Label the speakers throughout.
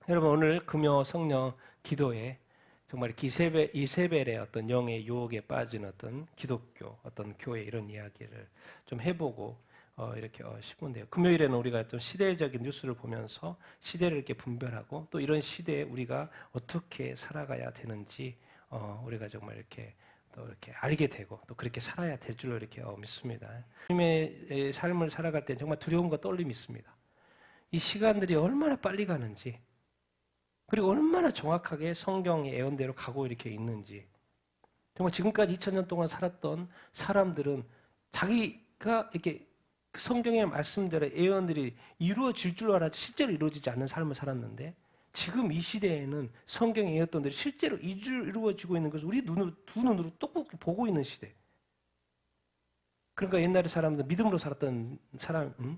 Speaker 1: 여러분 오늘 금요 성령 기도에 정말 이세벨의 어떤 영의 유혹에 빠진 어떤 기독교, 어떤 교회 이런 이야기를 좀 해보고 이렇게 싶은데요. 금요일에는 우리가 좀 시대적인 뉴스를 보면서 시대를 이렇게 분별하고 또 이런 시대에 우리가 어떻게 살아가야 되는지 우리가 정말 이렇게 또 이렇게 알게 되고 또 그렇게 살아야 될 줄로 이렇게 믿습니다. 주님의 삶을 살아갈 때 정말 두려움과 떨림이 있습니다. 이 시간들이 얼마나 빨리 가는지 그리고 얼마나 정확하게 성경의 예언대로 가고 이렇게 있는지 정말 지금까지 2000년 동안 살았던 사람들은 자기가 이렇게 성경의 말씀대로 예언들이 이루어질 줄 알았지 실제로 이루어지지 않는 삶을 살았는데 지금 이 시대에는 성경의 예언들이 실제로 이루어지고 있는 것을 우리 두 눈으로 똑똑히 보고 있는 시대. 그러니까 옛날에 사람들은 믿음으로 살았던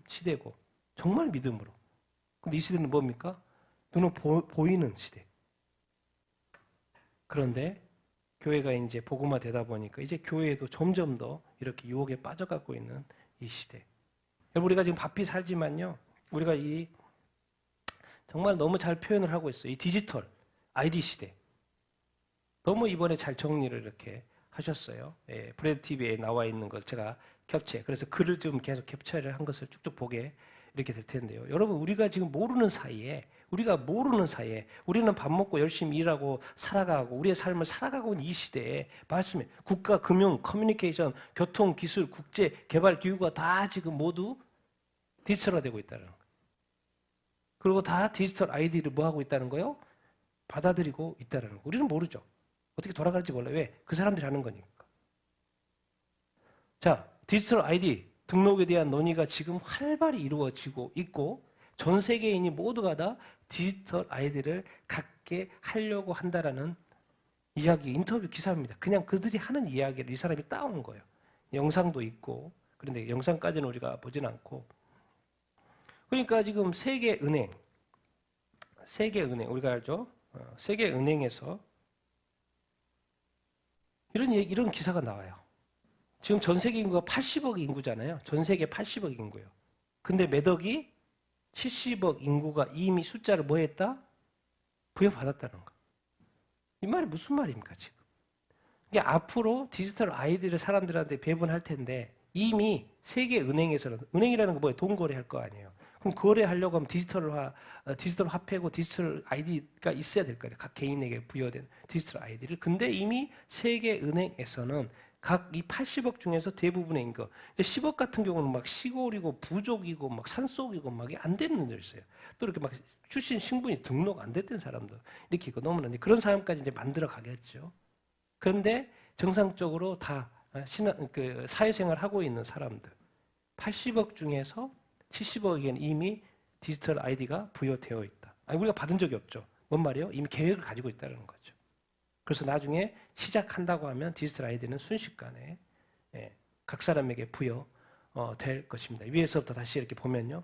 Speaker 1: 시대고 정말 믿음으로. 근데 이 시대는 뭡니까? 눈으로 보이는 시대. 그런데 교회가 이제 복음화 되다 보니까 이제 교회도 점점 더 이렇게 유혹에 빠져가고 있는 이 시대. 여러분 우리가 지금 바삐 살지만요. 우리가 이 정말 너무 잘 표현을 하고 있어요. 이 디지털 아이디 시대. 너무 이번에 잘 정리를 이렇게 하셨어요. 예, 브레드 TV에 나와 있는 걸 제가 그래서 글을 좀 계속 캡처를 한 것을 쭉쭉 보게 이렇게 될 텐데요. 여러분 우리가 지금 모르는 사이에 우리는 밥 먹고 열심히 일하고 살아가고 우리의 삶을 살아가고 있는 이 시대에 말씀에 국가, 금융, 커뮤니케이션, 교통, 기술, 국제, 개발 기후가 다 지금 모두 디지털화되고 있다는 거예요. 그리고 다 디지털 아이디를 뭐 하고 있다는 거예요? 받아들이고 있다는 거예요. 우리는 모르죠. 어떻게 돌아갈지 몰라요. 왜? 그 사람들이 하는 거니까. 자, 디지털 아이디 등록에 대한 논의가 지금 활발히 이루어지고 있고 전 세계인이 모두가 다 디지털 아이디를 갖게 하려고 한다라는 이야기, 인터뷰 기사입니다. 그냥 그들이 하는 이야기를 이 사람이 따온 거예요. 영상도 있고 그런데 영상까지는 우리가 보진 않고 그러니까 지금 세계은행 우리가 알죠? 세계은행에서 이런 기사가 나와요. 지금 전 세계 인구가 80억 인구잖아요. 전 세계 80억 인구예요. 근데 몇 억이 70억 인구가 이미 숫자를 뭐 했다? 부여받았다는 거. 이 말이 무슨 말입니까, 지금? 이게 앞으로 디지털 아이디를 사람들한테 배분할 텐데 이미 세계은행에서는 은행이라는 거 뭐예요? 돈 거래할 거 아니에요. 그럼 거래하려고 하면 디지털 화폐고 디지털 아이디가 있어야 될 거예요. 각 개인에게 부여된 디지털 아이디를. 근데 이미 세계은행에서는 각 이 80억 중에서 대부분의 인구, 10억 같은 경우는 막 시골이고 부족이고 막 산속이고 막 안 되는 분들 있어요. 또 이렇게 막 출신 신분이 등록 안 됐던 사람들 이렇게 있고 너무나 그런 사람까지 이제 만들어 가겠죠. 그런데 정상적으로 다 사회생활 하고 있는 사람들 80억 중에서 70억에게는 이미 디지털 아이디가 부여되어 있다. 아니, 우리가 받은 적이 없죠. 뭔 말이에요? 이미 계획을 가지고 있다는 거죠. 그래서 나중에 시작한다고 하면 디지털 아이디는 순식간에 각 사람에게 부여될 것입니다. 위에서부터 다시 이렇게 보면요.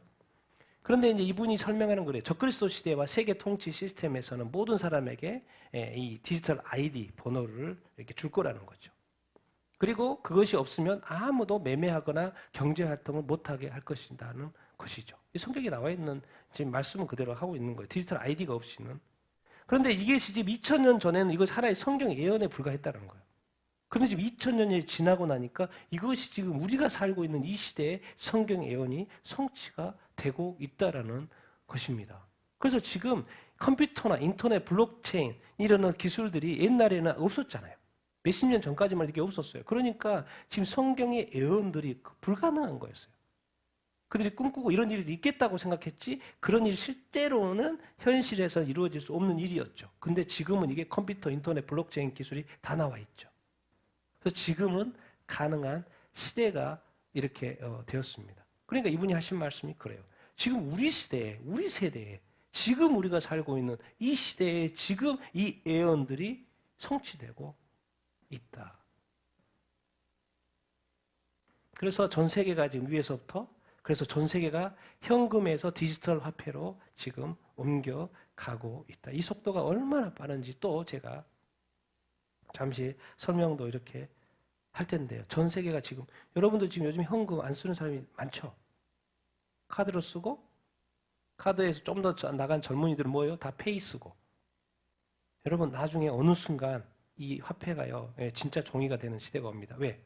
Speaker 1: 그런데 이제 이분이 설명하는 거래요. 적그리스도 시대와 세계 통치 시스템에서는 모든 사람에게 이 디지털 아이디 번호를 이렇게 줄 거라는 거죠. 그리고 그것이 없으면 아무도 매매하거나 경제 활동을 못하게 할 것이라는 것이죠. 이 성경에 나와 있는 지금 말씀은 그대로 하고 있는 거예요. 디지털 아이디가 없이는. 그런데 이게 지금 2000년 전에는 이것이 하나의 성경 예언에 불과했다는 거예요. 그런데 지금 2000년이 지나고 나니까 이것이 지금 우리가 살고 있는 이 시대에 성경 예언이 성취가 되고 있다라는 것입니다. 그래서 지금 컴퓨터나 인터넷, 블록체인 이런 기술들이 옛날에는 없었잖아요. 몇십 년 전까지만 이렇게 없었어요. 그러니까 지금 성경의 예언들이 불가능한 거였어요. 그들이 꿈꾸고 이런 일이 있겠다고 생각했지 그런 일이 실제로는 현실에서 이루어질 수 없는 일이었죠. 근데 지금은 이게 컴퓨터, 인터넷, 블록체인 기술이 다 나와 있죠. 그래서 지금은 가능한 시대가 이렇게 되었습니다. 그러니까 이분이 하신 말씀이 그래요. 지금 우리 시대에, 우리 세대에, 지금 우리가 살고 있는 이 시대에 지금 이 예언들이 성취되고 있다. 그래서 전 세계가 지금 위에서부터 그래서 전 세계가 현금에서 디지털 화폐로 지금 옮겨가고 있다. 이 속도가 얼마나 빠른지 또 제가 잠시 설명도 이렇게 할 텐데요. 전 세계가 지금 여러분도 지금 요즘 현금 안 쓰는 사람이 많죠. 카드로 쓰고 카드에서 좀 더 나간 젊은이들은 뭐예요? 다 페이스고. 여러분 나중에 어느 순간 이 화폐가요, 진짜 종이가 되는 시대가 옵니다. 왜?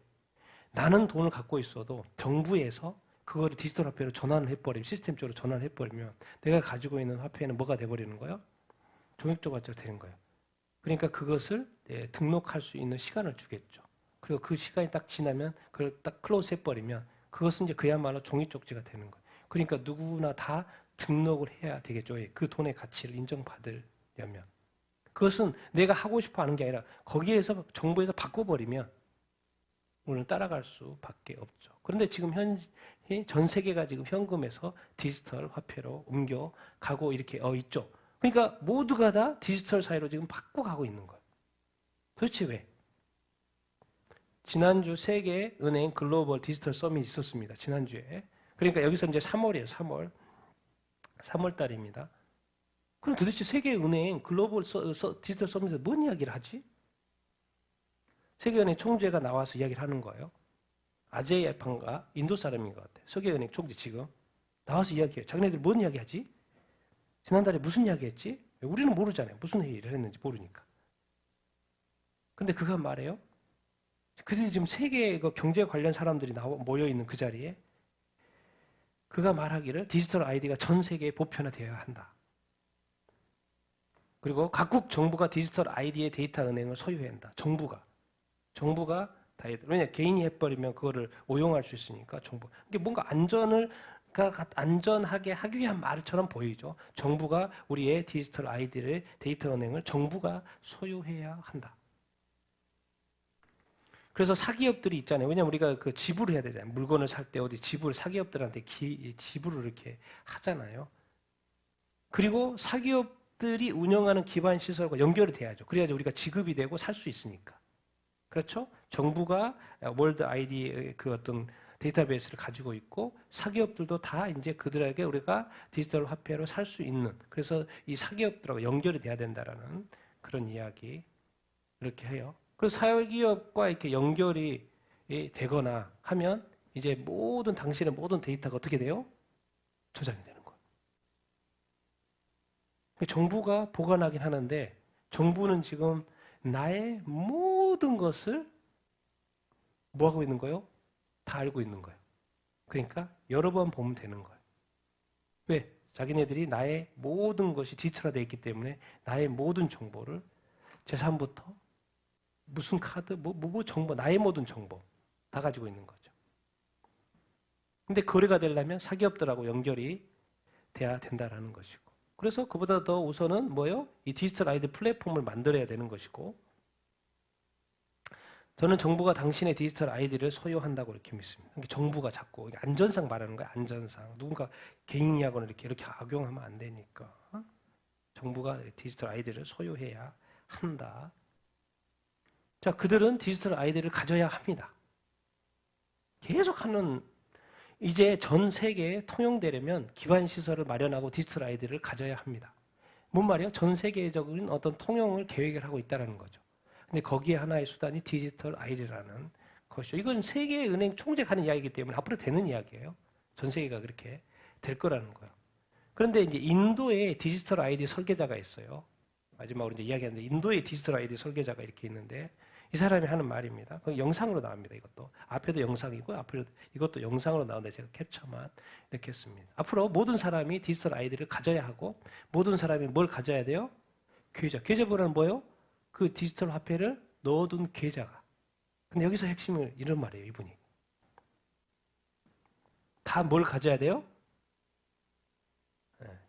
Speaker 1: 나는 돈을 갖고 있어도 정부에서 그거를 디지털 화폐로 전환을 해버리면, 시스템적으로 전환을 해버리면 내가 가지고 있는 화폐는 뭐가 돼버리는 거예요? 종이쪽 화폐가 되는 거예요. 그러니까 그것을 등록할 수 있는 시간을 주겠죠. 그리고 그 시간이 딱 지나면 그걸 딱 클로즈 해버리면 그것은 이제 그야말로 종이 쪽지가 되는 거예요. 그러니까 누구나 다 등록을 해야 되겠죠. 그 돈의 가치를 인정받으려면. 그것은 내가 하고 싶어 하는 게 아니라 거기에서 정부에서 바꿔버리면 우리는 따라갈 수밖에 없죠. 그런데 지금 전 세계가 지금 현금에서 디지털 화폐로 옮겨가고 이렇게 있죠. 그러니까 모두가 다 디지털 사회로 지금 바꿔가고 있는 거예요. 도대체 왜? 지난주 세계은행 글로벌 디지털 서밋이 있었습니다. 지난주에. 그러니까 여기서 이제 3월이에요. 3월 달입니다. 그럼 도대체 세계은행 글로벌 디지털 서밋에서 뭔 이야기를 하지? 세계은행 총재가 나와서 이야기를 하는 거예요. 아제이 알판가 인도 사람인 것 같아요. 세계은행 총재 지금 나와서 이야기해요. 자기네들 뭔 이야기하지? 지난달에 무슨 이야기했지? 우리는 모르잖아요. 무슨 회의를 했는지 모르니까. 근데 그가 말해요. 그들이 지금 세계 경제 관련 사람들이 모여 있는 그 자리에 그가 말하기를 디지털 아이디가 전 세계에 보편화되어야 한다. 그리고 각국 정부가 디지털 아이디의 데이터 은행을 소유해야 한다. 정부가 다 해야 돼. 왜냐 개인이 해버리면 그거를 오용할 수 있으니까 정부. 이게 뭔가 안전하게 하기 위한 말처럼 보이죠. 정부가 우리의 디지털 아이디를 데이터 은행을 정부가 소유해야 한다. 그래서 사기업들이 있잖아요. 왜냐면 우리가 그 지불을 해야 되잖아요. 물건을 살 때 어디 사기업들한테 지불을 이렇게 하잖아요. 그리고 사기업들이 운영하는 기반 시설과 연결이 돼야죠. 그래야지 우리가 지급이 되고 살 수 있으니까. 그렇죠? 정부가 월드 아이디 그 어떤 데이터베이스를 가지고 있고 사기업들도 다 이제 그들에게 우리가 디지털 화폐로 살 수 있는, 그래서 이 사기업들하고 연결이 돼야 된다라는 그런 이야기 이렇게 해요. 그래서 사기업과 이렇게 연결이 되거나 하면 이제 당신의 모든 데이터가 어떻게 돼요? 저장이 되는 거예요. 정부가 보관하긴 하는데 정부는 지금 나의 모든 것을 뭐 하고 있는 거예요? 다 알고 있는 거예요. 그러니까 여러 번 보면 되는 거예요. 왜? 자기네들이 나의 모든 것이 디지털화되어 있기 때문에 나의 모든 정보를 재산부터 무슨 카드, 정보, 나의 모든 정보 다 가지고 있는 거죠. 근데 거래가 되려면 사기업들하고 연결이 돼야 된다라는 것이고. 그래서 그보다 더 우선은 뭐예요? 이 디지털 아이디 플랫폼을 만들어야 되는 것이고. 저는 정부가 당신의 디지털 아이디를 소유한다고 이렇게 믿습니다. 그러니까 정부가 자꾸 안전상 말하는 거예요. 안전상. 누군가 개인약을 이렇게 악용하면 안 되니까. 정부가 디지털 아이디를 소유해야 한다. 자, 그들은 디지털 아이디를 가져야 합니다. 계속하는, 이제 전 세계에 통용되려면 기반 시설을 마련하고 디지털 아이디를 가져야 합니다. 뭔 말이에요? 전 세계적인 어떤 통용을 계획을 하고 있다는 거죠. 근데 거기에 하나의 수단이 디지털 아이디라는 것이죠. 이건 세계은행 총재가 하는 이야기이기 때문에 앞으로 되는 이야기예요. 전 세계가 그렇게 될 거라는 거예요. 그런데 이제 인도에 디지털 아이디 설계자가 있어요. 마지막으로 이제 이야기하는데 인도의 디지털 아이디 설계자가 이렇게 있는데 이 사람이 하는 말입니다. 그 영상으로 나옵니다. 이것도 앞에도 영상이고 앞으로 이것도 영상으로 나오는데 제가 캡처만 이렇게 했습니다. 앞으로 모든 사람이 디지털 아이디를 가져야 하고 모든 사람이 뭘 가져야 돼요? 계좌번호는 뭐예요? 그 디지털 화폐를 넣어둔 계좌가. 근데 여기서 핵심은 이런 말이에요. 이분이 다 뭘 가져야 돼요?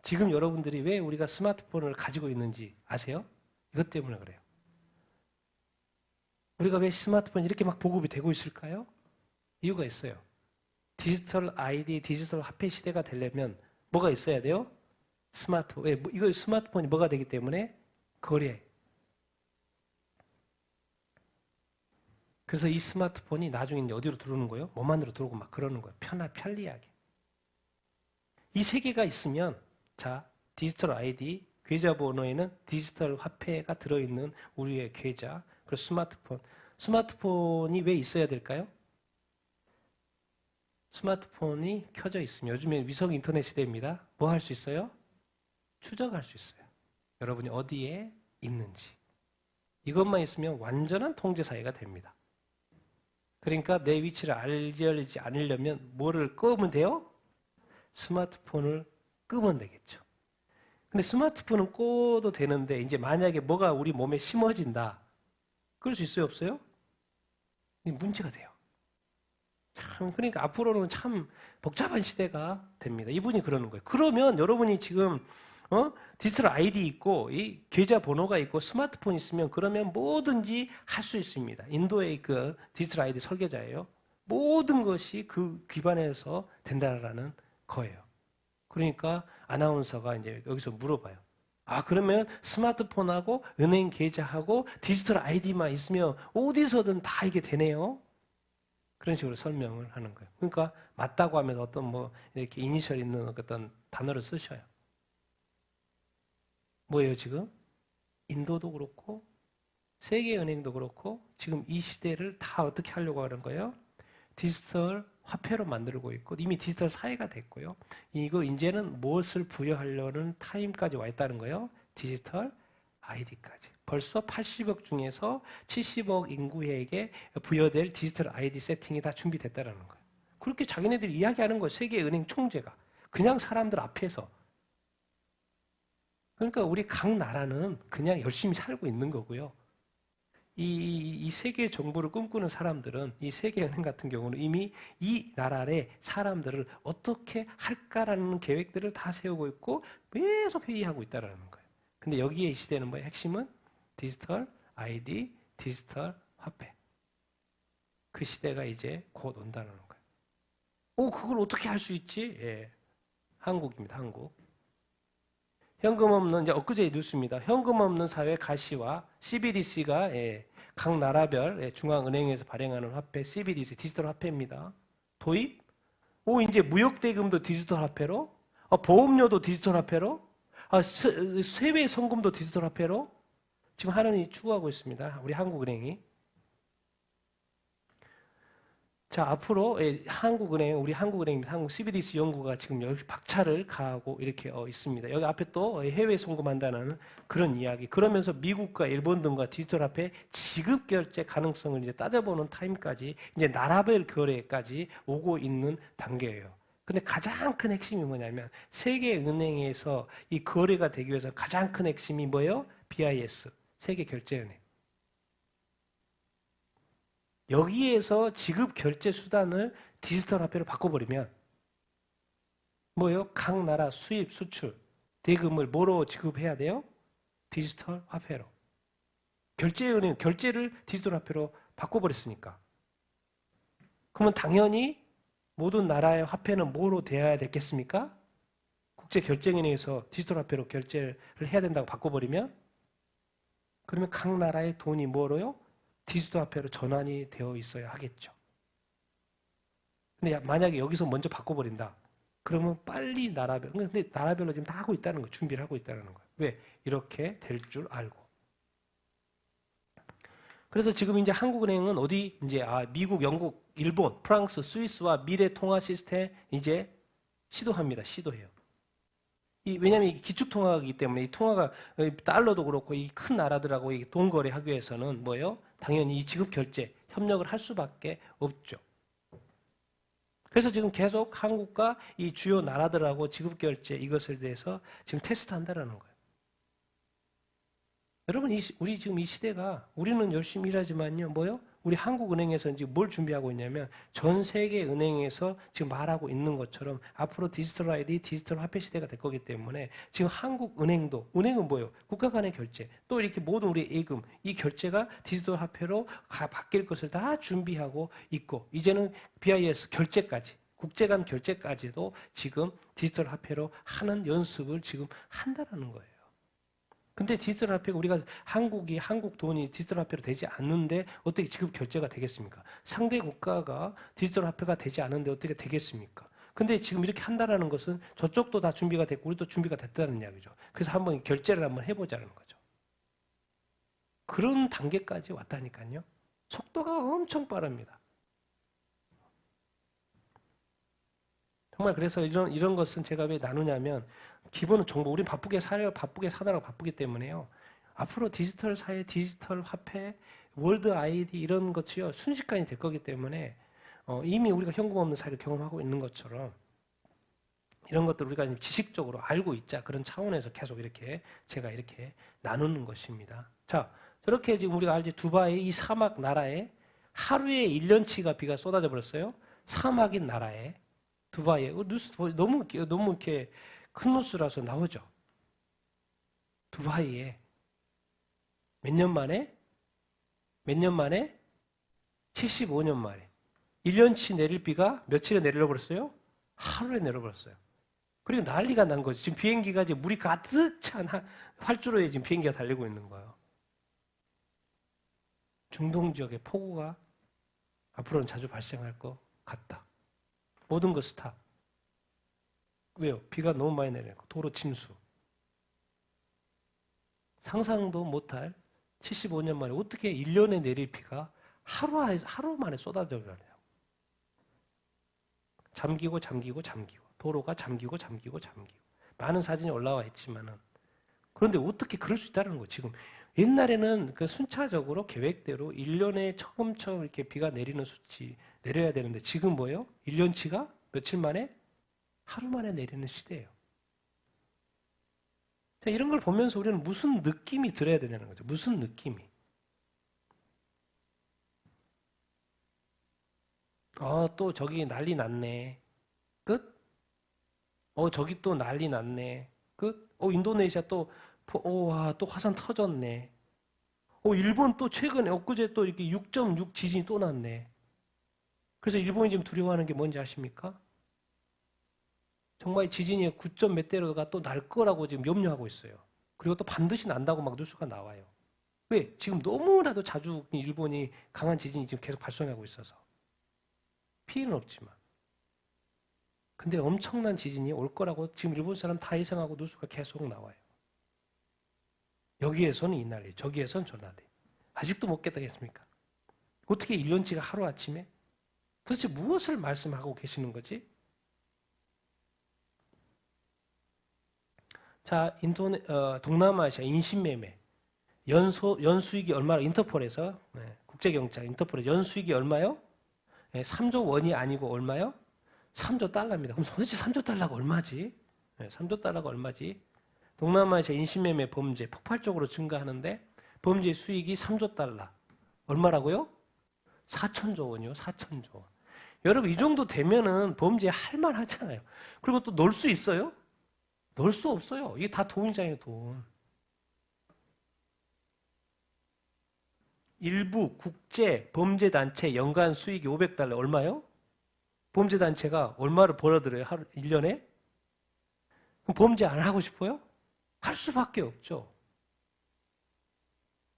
Speaker 1: 지금 여러분들이 왜 우리가 스마트폰을 가지고 있는지 아세요? 이것 때문에 그래요. 우리가 왜 스마트폰이 이렇게 막 보급이 되고 있을까요? 이유가 있어요. 디지털 아이디, 디지털 화폐 시대가 되려면 뭐가 있어야 돼요? 왜? 이거 스마트폰이 뭐가 되기 때문에 거래. 그래서 이 스마트폰이 나중에 이제 어디로 들어오는 거예요? 몸 안으로 들어오고 막 그러는 거예요. 편리하게. 이 세 개가 있으면, 자, 디지털 아이디, 계좌번호에는 디지털 화폐가 들어있는 우리의 계좌, 그리고 스마트폰. 스마트폰이 왜 있어야 될까요? 스마트폰이 켜져 있으면, 요즘에 위성 인터넷 시대입니다. 뭐 할 수 있어요? 추적할 수 있어요. 여러분이 어디에 있는지. 이것만 있으면 완전한 통제 사회가 됩니다. 그러니까 내 위치를 알지 않으려면 뭐를 끄면 돼요? 스마트폰을 끄면 되겠죠. 근데 스마트폰은 꺼도 되는데 이제 만약에 뭐가 우리 몸에 심어진다. 그럴 수 있어요, 없어요? 문제가 돼요. 참, 그러니까 앞으로는 참 복잡한 시대가 됩니다. 이분이 그러는 거예요. 그러면 여러분이 지금 디지털 아이디 있고 이 계좌 번호가 있고 스마트폰 있으면 그러면 뭐든지 할 수 있습니다. 인도의 그 디지털 아이디 설계자예요. 모든 것이 그 기반에서 된다라는 거예요. 그러니까 아나운서가 이제 여기서 물어봐요. 아, 그러면 스마트폰하고 은행 계좌하고 디지털 아이디만 있으면 어디서든 다 이게 되네요. 그런 식으로 설명을 하는 거예요. 그러니까 맞다고 하면서 어떤 뭐 이렇게 이니셜 있는 어떤 단어를 쓰셔요. 뭐예요, 지금? 인도도 그렇고 세계은행도 그렇고 지금 이 시대를 다 어떻게 하려고 하는 거예요? 디지털 화폐로 만들고 있고 이미 디지털 사회가 됐고요. 이거 이제는 무엇을 부여하려는 타임까지 와 있다는 거예요. 디지털 아이디까지. 벌써 80억 중에서 70억 인구에게 부여될 디지털 아이디 세팅이 다 준비됐다는 거예요. 그렇게 자기네들이 이야기하는 거예요. 세계은행 총재가. 그냥 사람들 앞에서. 그러니까 우리 각 나라는 그냥 열심히 살고 있는 거고요. 이 세계 정부를 꿈꾸는 사람들은 이 세계은행 같은 경우는 이미 이 나라의 사람들을 어떻게 할까라는 계획들을 다 세우고 있고 계속 회의하고 있다는 거예요. 근데 여기에 이 시대는 뭐예요? 핵심은 디지털 아이디, 디지털 화폐. 그 시대가 이제 곧 온다는 거예요. 그걸 어떻게 할 수 있지? 예. 한국입니다. 한국. 현금 없는, 이제 엊그제 뉴스입니다. 현금 없는 사회 가시화, CBDC가 각 나라별 중앙은행에서 발행하는 화폐, CBDC, 디지털 화폐입니다. 도입? 이제 무역대금도 디지털 화폐로? 보험료도 디지털 화폐로? 세외 성금도 디지털 화폐로? 지금 하는 일이 추구하고 있습니다. 우리 한국은행이. 자, 앞으로 한국은행, 우리 한국은행입니다. 한국 CBDC 연구가 지금 여기 박차를 가하고 이렇게 있습니다. 여기 앞에 또 해외 송금한다는 그런 이야기. 그러면서 미국과 일본 등과 디지털 화폐 지급 결제 가능성을 이제 따져보는 타임까지 이제 나라별 거래까지 오고 있는 단계예요. 근데 가장 큰 핵심이 뭐냐면 세계은행에서 이 거래가 되기 위해서 가장 큰 핵심이 뭐예요? BIS, 세계결제은행. 여기에서 지급 결제 수단을 디지털 화폐로 바꿔버리면 뭐예요? 각 나라 수입, 수출, 대금을 뭐로 지급해야 돼요? 디지털 화폐로. 결제은행, 결제를 디지털 화폐로 바꿔버렸으니까. 그러면 당연히 모든 나라의 화폐는 뭐로 되어야 되겠습니까? 국제결제은행에서 디지털 화폐로 결제를 해야 된다고 바꿔버리면 그러면 각 나라의 돈이 뭐로요? 디지털 화폐로 전환이 되어 있어야 하겠죠. 근데 만약에 여기서 먼저 바꿔버린다. 그러면 빨리 나라별, 근데 나라별로 지금 다 하고 있다는 거, 준비를 하고 있다는 거예요. 왜? 이렇게 될 줄 알고. 그래서 지금 이제 한국은행은 어디, 이제, 미국, 영국, 일본, 프랑스, 스위스와 미래 통화 시스템 이제 시도합니다. 시도해요. 왜냐하면 이게 기축통화이기 때문에 이 통화가 달러도 그렇고 이 큰 나라들하고 돈 거래하기 위해서는 뭐예요? 당연히 이 지급 결제 협력을 할 수밖에 없죠. 그래서 지금 계속 한국과 이 주요 나라들하고 지급 결제 이것에 대해서 지금 테스트한다라는 거예요. 여러분, 우리 지금 이 시대가 우리는 열심히 일하지만요, 뭐요? 우리 한국은행에서 지금 뭘 준비하고 있냐면 전 세계 은행에서 지금 말하고 있는 것처럼 앞으로 디지털 아이디, 디지털 화폐 시대가 될 거기 때문에 지금 한국은행도, 은행은 뭐예요? 국가 간의 결제, 또 이렇게 모든 우리 예금, 이 결제가 디지털 화폐로 바뀔 것을 다 준비하고 있고, 이제는 BIS 결제까지, 국제 간 결제까지도 지금 디지털 화폐로 하는 연습을 지금 한다라는 거예요. 근데 디지털 화폐가 우리가 한국 돈이 디지털 화폐로 되지 않는데 어떻게 지급 결제가 되겠습니까? 상대 국가가 디지털 화폐가 되지 않는데 어떻게 되겠습니까? 근데 지금 이렇게 한다라는 것은 저쪽도 다 준비가 됐고 우리도 준비가 됐다는 이야기죠. 그래서 한번 결제를 한번 해보자는 거죠. 그런 단계까지 왔다니까요. 속도가 엄청 빠릅니다. 정말 그래서 이런 것은 제가 왜 나누냐면 기본은 정보, 우린 바쁘게 살아요. 바쁘게 사느라고 바쁘기 때문에요. 앞으로 디지털 사회, 디지털 화폐, 월드 아이디 이런 것이요. 순식간이 될 거기 때문에 이미 우리가 현금 없는 사회를 경험하고 있는 것처럼 이런 것들 우리가 지식적으로 알고 있자. 그런 차원에서 계속 이렇게 제가 이렇게 나누는 것입니다. 자, 저렇게 지금 우리가 알지 두바이 이 사막 나라에 하루에 1년치가 비가 쏟아져 버렸어요. 사막인 나라에 두바이에 뉴스 너무 이렇게 큰 뉴스라서 나오죠. 두바이에 몇 년 만에 75년 만에 1년치 내릴 비가 며칠에 내려버렸어요? 하루에 내려버렸어요. 그리고 난리가 난 거지. 지금 비행기가 이제 물이 가득 찬 활주로에 지금 비행기가 달리고 있는 거예요. 중동 지역의 폭우가 앞으로는 자주 발생할 것 같다. 모든 거 스탑. 왜요? 비가 너무 많이 내리고 도로 침수. 상상도 못할 75년 만에 어떻게 1년에 내릴 비가 하루 만에 쏟아져 버려요. 잠기고 도로가 잠기고. 많은 사진이 올라와 있지만은 그런데 어떻게 그럴 수 있다는 거예요. 지금 옛날에는 그 순차적으로 계획대로 1년에 처음처럼 이렇게 비가 내리는 수치 내려야 되는데 지금 뭐예요? 1년치가 며칠 만에? 하루 만에 내리는 시대예요. 자, 이런 걸 보면서 우리는 무슨 느낌이 들어야 되냐는 거죠. 무슨 느낌이. 또 저기 난리 났네. 끝? 저기 또 난리 났네. 끝? 인도네시아 또 화산 터졌네. 일본 또 최근에 엊그제 또 이렇게 6.6 지진이 또 났네. 그래서 일본이 지금 두려워하는 게 뭔지 아십니까? 정말 지진이 9점 몇 대로가 또 날 거라고 지금 염려하고 있어요. 그리고 또 반드시 난다고 막 뉴스가 나와요. 왜? 지금 너무나도 자주 일본이 강한 지진이 지금 계속 발생하고 있어서. 피해는 없지만. 근데 엄청난 지진이 올 거라고 지금 일본 사람 다 예상하고 뉴스가 계속 나와요. 여기에서는 이 난리, 저기에서는 저 난리. 아직도 못 깨닫겠습니까? 어떻게 1년치가 하루아침에? 도대체 무엇을 말씀하고 계시는 거지? 자, 동남아시아 인신매매. 연수익이 얼마나, 인터폴에서, 국제경찰 인터폴에 연수익이 얼마요? 3조 원이 아니고 얼마요? 3조 달러입니다. 그럼 도대체 3조 달러가 얼마지? 3조 달러가 얼마지? 동남아시아 인신매매 범죄 폭발적으로 증가하는데 범죄 수익이 3조 달러. 얼마라고요? 4천조 원이요. 4천조 원. 여러분 이 정도 되면은 범죄 할만하잖아요. 그리고 또 놀 수 있어요? 놀 수 없어요. 이게 다 돈이잖아요. 돈. 일부 국제 범죄단체 연간 수익이 500달러 얼마요? 범죄단체가 얼마를 벌어들여요? 1년에? 그럼 범죄 안 하고 싶어요? 할 수밖에 없죠.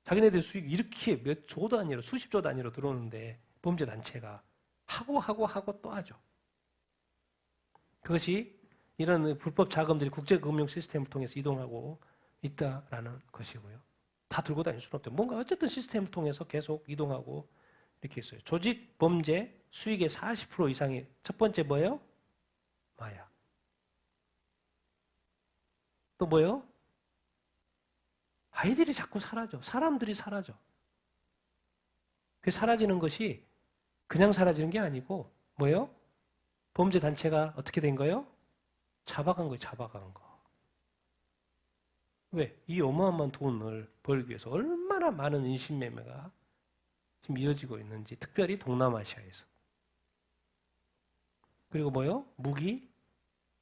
Speaker 1: 자기네들 수익이 이렇게 몇 조 단위로 수십 조 단위로 들어오는데 범죄단체가 하고 또 하죠. 그것이 이런 불법 자금들이 국제금융 시스템을 통해서 이동하고 있다라는 것이고요. 다 들고 다닐 수는 없죠. 뭔가 어쨌든 시스템을 통해서 계속 이동하고 이렇게 있어요. 조직 범죄 수익의 40% 이상이 첫 번째 뭐예요? 마약. 또 뭐예요? 아이들이 자꾸 사라져. 사람들이 사라져. 그 사라지는 것이 그냥 사라지는 게 아니고 뭐예요? 범죄 단체가 어떻게 된 거예요? 잡아간 거예요. 잡아간 거. 왜? 이 어마어마한 돈을 벌기 위해서 얼마나 많은 인신매매가 지금 이어지고 있는지, 특별히 동남아시아에서. 그리고 뭐요? 무기,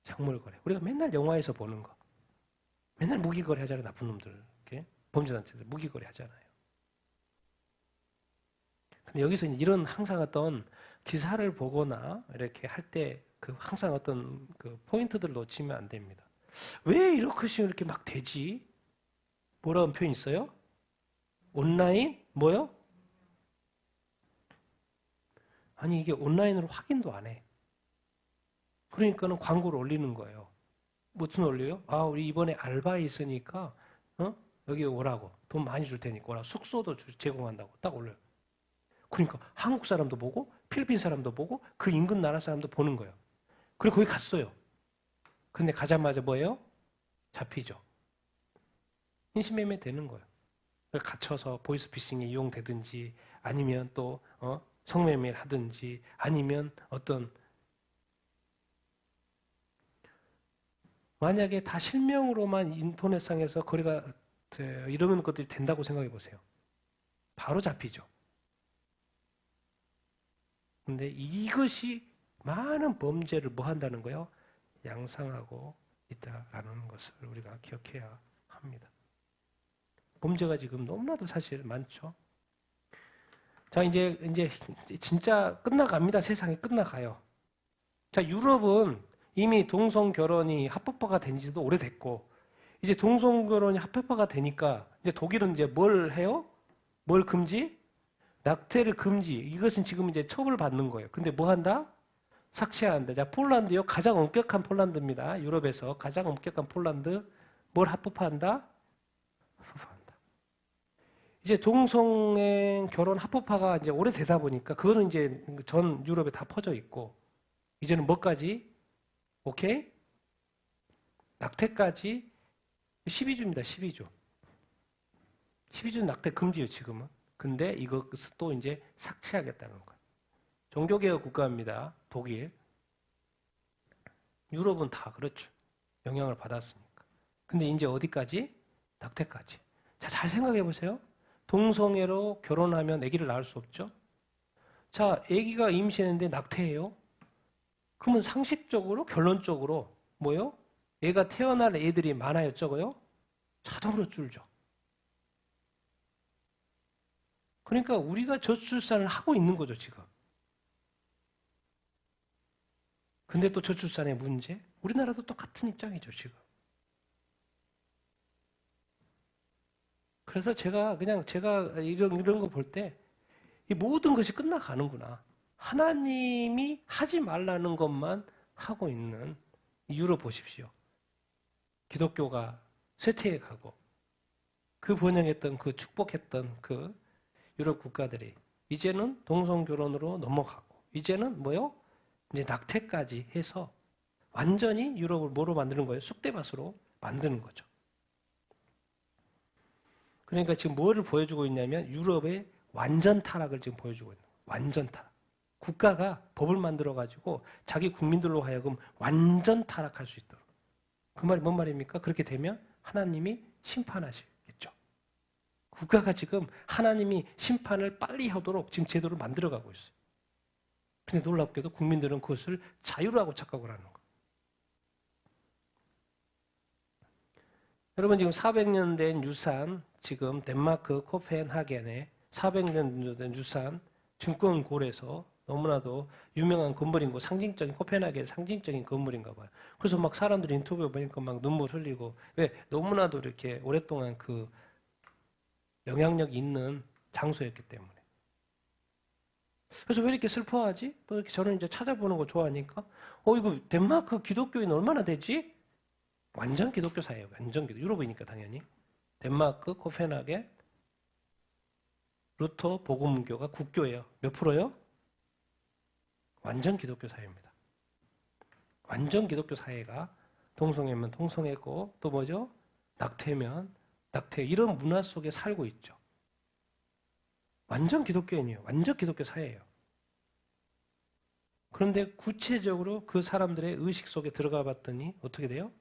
Speaker 1: 작물 거래. 우리가 맨날 영화에서 보는 거. 맨날 무기 거래 하잖아요. 나쁜 놈들. 이렇게 범죄단체들 무기 거래 하잖아요. 근데 여기서 이런 항상 어떤 기사를 보거나 이렇게 할 때 그 항상 어떤 그 포인트들을 놓치면 안 됩니다. 왜 이렇게 막 되지? 뭐라는 표현 있어요? 온라인 뭐요? 아니 이게 온라인으로 확인도 안 해. 그러니까는 광고를 올리는 거예요. 무슨 올려요? 우리 이번에 알바 있으니까 여기 오라고 돈 많이 줄 테니까 오라고 숙소도 제공한다고 딱 올려요. 그러니까 한국 사람도 보고 필리핀 사람도 보고 그 인근 나라 사람도 보는 거예요. 그리고 거기 갔어요. 근데 가자마자 뭐예요? 잡히죠. 인신매매 되는 거예요. 갇혀서 보이스피싱에 이용되든지 아니면 또 성매매를 하든지 아니면 어떤 만약에 다 실명으로만 인터넷상에서 거래가 이런 것들이 된다고 생각해 보세요. 바로 잡히죠. 근데 이것이 많은 범죄를 뭐 한다는 거예요? 양상하고 있다라는 것을 우리가 기억해야 합니다. 범죄가 지금 너무나도 사실 많죠. 자, 이제 진짜 끝나갑니다. 세상이 끝나가요. 자, 유럽은 이미 동성 결혼이 합법화가 된 지도 오래됐고, 이제 동성 결혼이 합법화가 되니까 이제 독일은 이제 뭘 해요? 뭘 금지? 낙태를 금지. 이것은 지금 이제 처벌받는 거예요. 근데 뭐 한다? 삭제한다. 자, 폴란드요. 가장 엄격한 폴란드입니다. 유럽에서 가장 엄격한 폴란드. 뭘 합법화한다? 합법화한다. 이제 동성애 결혼 합법화가 이제 오래되다 보니까 그거는 이제 전 유럽에 다 퍼져 있고, 이제는 뭐까지? 오케이? 낙태까지 12주입니다. 12주. 12주는 낙태 금지예요, 지금은. 근데 이것을 또 이제 삭제하겠다는 거예요. 종교개혁 국가입니다. 독일. 유럽은 다 그렇죠. 영향을 받았으니까. 근데 이제 어디까지? 낙태까지. 자, 잘 생각해 보세요. 동성애로 결혼하면 아기를 낳을 수 없죠? 자, 아기가 임신했는데 낙태예요? 그러면 상식적으로, 결론적으로 뭐요? 애가 태어날 애들이 많아요, 적어요? 자동으로 줄죠. 그러니까 우리가 저출산을 하고 있는 거죠, 지금. 근데 또 저출산의 문제? 우리나라도 똑같은 입장이죠, 지금. 그래서 제가 이런 거 볼 때 이 모든 것이 끝나가는구나. 하나님이 하지 말라는 것만 하고 있는 이유로 보십시오. 기독교가 쇠퇴해 가고 그 번영했던 그 축복했던 그 유럽 국가들이 이제는 동성결혼으로 넘어가고 이제는 뭐요? 이제 낙태까지 해서 완전히 유럽을 뭐로 만드는 거예요? 쑥대밭으로 만드는 거죠. 그러니까 지금 뭐를 보여주고 있냐면 유럽의 완전 타락을 지금 보여주고 있는 거예요. 완전 타락. 국가가 법을 만들어가지고 자기 국민들로 하여금 완전 타락할 수 있도록. 그 말이 뭔 말입니까? 그렇게 되면 하나님이 심판하시겠죠. 국가가 지금 하나님이 심판을 빨리 하도록 지금 제도를 만들어가고 있어요. 근데 놀랍게도 국민들은 그것을 자유라고 착각을 하는 거예요. 여러분 지금 400년 된 유산, 지금 덴마크 코펜하겐에 400년 된 유산 증권골에서 너무나도 유명한 건물인 상징적인 코펜하겐 상징적인 건물인가 봐요. 그래서 막 사람들이 인터뷰 보니까 막 눈물 흘리고 왜 너무나도 이렇게 오랫동안 그 영향력 있는 장소였기 때문에. 그래서 왜 이렇게 슬퍼하지? 또 이렇게 저는 이제 찾아보는 거 좋아하니까 이거 덴마크 기독교인 얼마나 되지? 완전 기독교 사회예요. 완전 기독교. 유럽이니까 당연히. 덴마크 코펜하겐 루터 복음교가 국교예요. 몇 프로요? 완전 기독교 사회입니다. 완전 기독교 사회가 동성애면 동성애고 또 뭐죠? 낙태면 낙태 이런 문화 속에 살고 있죠. 완전 기독교인이에요. 완전 기독교 사회예요. 그런데 구체적으로 그 사람들의 의식 속에 들어가 봤더니 어떻게 돼요?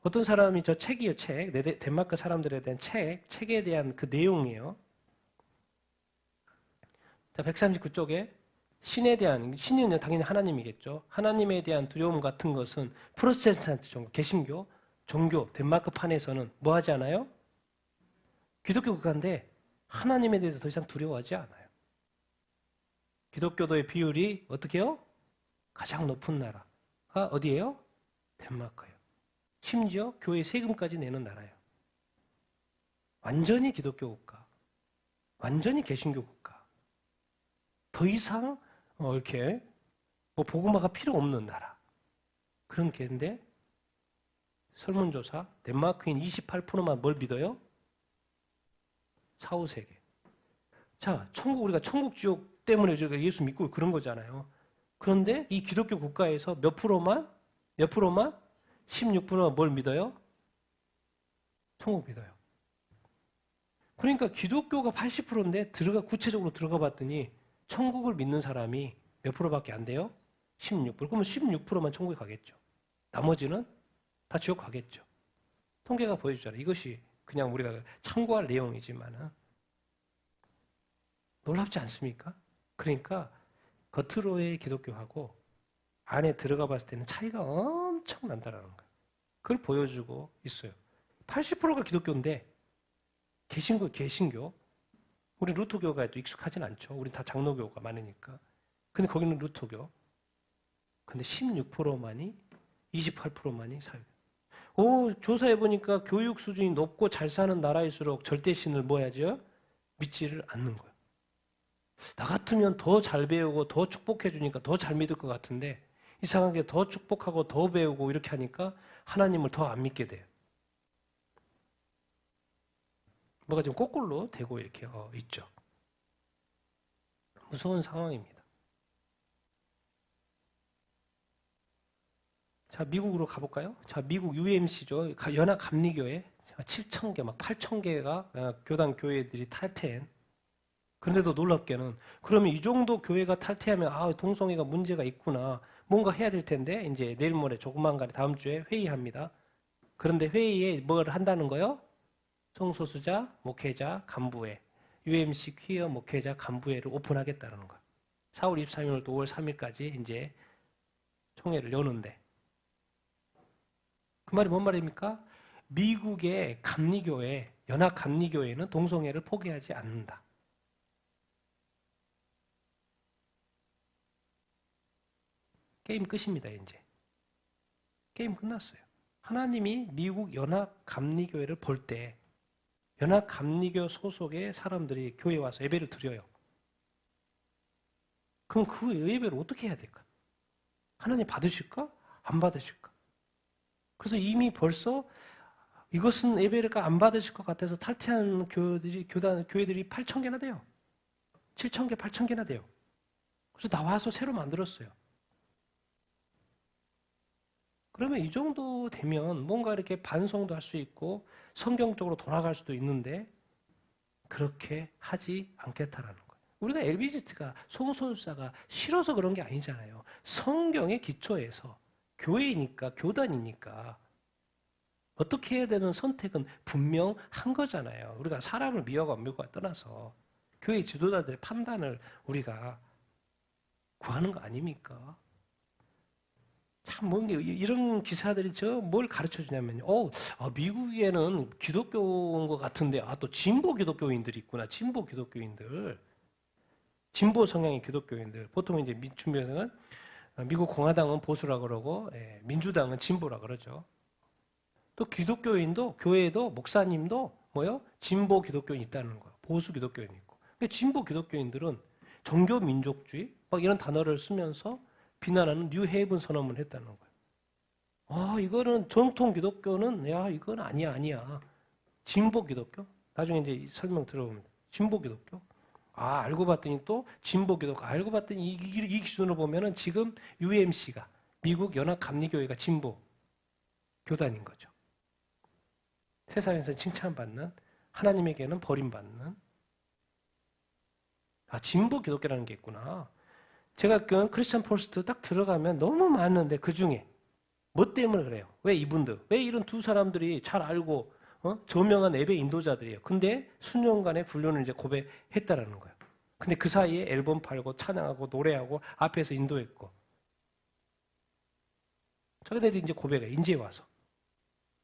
Speaker 1: 어떤 사람이 저 책이에요, 책. 덴마크 사람들에 대한 책에 대한 그 내용이에요. 자, 139쪽에 신에 대한, 신은 당연히 하나님이겠죠. 하나님에 대한 두려움 같은 것은 프로테스탄트 종교, 개신교, 종교, 덴마크 판에서는 뭐 하지 않아요? 기독교 국가인데 하나님에 대해서 더 이상 두려워하지 않아요. 기독교도의 비율이 어떻게 해요? 가장 높은 나라가 어디예요? 덴마크예요. 심지어 교회 세금까지 내는 나라예요. 완전히 기독교 국가, 완전히 개신교 국가. 더 이상 이렇게 뭐 복음화가 필요 없는 나라. 그런 게인데 설문조사 덴마크인 28%만 뭘 믿어요? 4, 5세계. 자, 우리가 천국 지옥 때문에 저희가 예수 믿고 그런 거잖아요. 그런데 이 기독교 국가에서 몇 프로만 16%만 뭘 믿어요? 천국 믿어요. 그러니까 기독교가 80%인데 구체적으로 들어가 봤더니 천국을 믿는 사람이 몇 프로밖에 안 돼요? 16%. 그러면 16%만 천국에 가겠죠. 나머지는 다 지옥 가겠죠. 통계가 보여주잖아요. 이것이 그냥 우리가 참고할 내용이지만은 놀랍지 않습니까? 그러니까 겉으로의 기독교하고 안에 들어가 봤을 때는 차이가 엄청 난다라는 거예요. 그걸 보여주고 있어요. 80%가 기독교인데 개신교. 우리 루터교가 또 익숙하진 않죠. 우리 다 장로교가 많으니까. 근데 거기는 루터교. 근데 16%만이 28%만이 사회. 조사해 보니까 교육 수준이 높고 잘 사는 나라일수록 절대신을 뭐 해야죠? 믿지를 않는 거예요. 나 같으면 더 잘 배우고 더 축복해 주니까 더 잘 믿을 것 같은데 이상하게 더 축복하고 더 배우고 이렇게 하니까 하나님을 더 안 믿게 돼요. 뭐가 지금 거꾸로 되고 이렇게 있죠. 무서운 상황입니다. 자, 미국으로 가볼까요? 자, 미국 UMC죠. 연합감리교회. 7,000개, 막 8,000개가 교단 교회들이 탈퇴한. 그런데도 놀랍게는 그러면 이 정도 교회가 탈퇴하면 동성애가 문제가 있구나. 뭔가 해야 될 텐데 이제 내일 모레 조금만 가래 다음 주에 회의합니다. 그런데 회의에 뭘 한다는 거요? 성소수자, 목회자, 간부회, UMC 퀴어 목회자 간부회를 오픈하겠다는 거예요. 4월 23일부터 5월 3일까지 이제 총회를 여는데 그 말이 뭔 말입니까? 미국의 감리교회, 연합감리교회는 동성애를 포기하지 않는다. 게임 끝입니다, 이제. 게임 끝났어요. 하나님이 미국 연합감리교회를 볼 때 연합감리교 소속의 사람들이 교회에 와서 예배를 드려요. 그럼 그 예배를 어떻게 해야 될까? 하나님 받으실까? 안 받으실까? 그래서 이미 벌써 이것은 예배가 안 받으실 것 같아서 탈퇴한 교회들이 8,000개나 돼요. 7,000개, 8,000개나 돼요. 그래서 나와서 새로 만들었어요. 그러면 이 정도 되면 뭔가 이렇게 반성도 할 수 있고 성경적으로 돌아갈 수도 있는데 그렇게 하지 않겠다라는 거예요. 우리가 LBGT가 성소수자가 싫어서 그런 게 아니잖아요. 성경의 기초에서 교회이니까 교단이니까 어떻게 해야 되는 선택은 분명한 거잖아요. 우리가 사람을 미워하고 안 미워하고 떠나서 교회 지도자들의 판단을 우리가 구하는 거 아닙니까? 참 뭔가 이런 기사들이 뭘 가르쳐 주냐면요. 미국에는 기독교인 것 같은데 또 진보 기독교인들이 있구나. 진보 기독교인들. 진보 성향의 기독교인들. 보통 이제 민주당은 미국 공화당은 보수라 그러고 민주당은 진보라 그러죠. 또 기독교인도 교회도 목사님도 뭐요? 진보 기독교인 있다는 거예요. 보수 기독교인 있고. 근데 진보 기독교인들은 종교 민족주의 막 이런 단어를 쓰면서 비난하는 뉴 헤이븐 선언을 했다는 거예요. 이거는 정통 기독교는 이건 아니야. 진보 기독교? 나중에 이제 설명 들어보면 진보 기독교? 알고 봤더니 또 진보 기독교. 알고 봤더니 이 기준으로 보면은 지금 UMC가 미국 연합감리교회가 진보 교단인 거죠. 세상에서 칭찬받는 하나님에게는 버림받는 진보 기독교라는 게 있구나. 제가 크리스찬 포스트 딱 들어가면 너무 많은데 그 중에 뭐 때문에 그래요? 왜 이분들? 왜 이런 두 사람들이 잘 알고 저명한 예배 인도자들이에요. 근데 수년간의 불륜을 이제 고백했다라는 거예요. 근데 그 사이에 앨범 팔고 찬양하고 노래하고 앞에서 인도했고. 저희들이 이제 고백해 인제 와서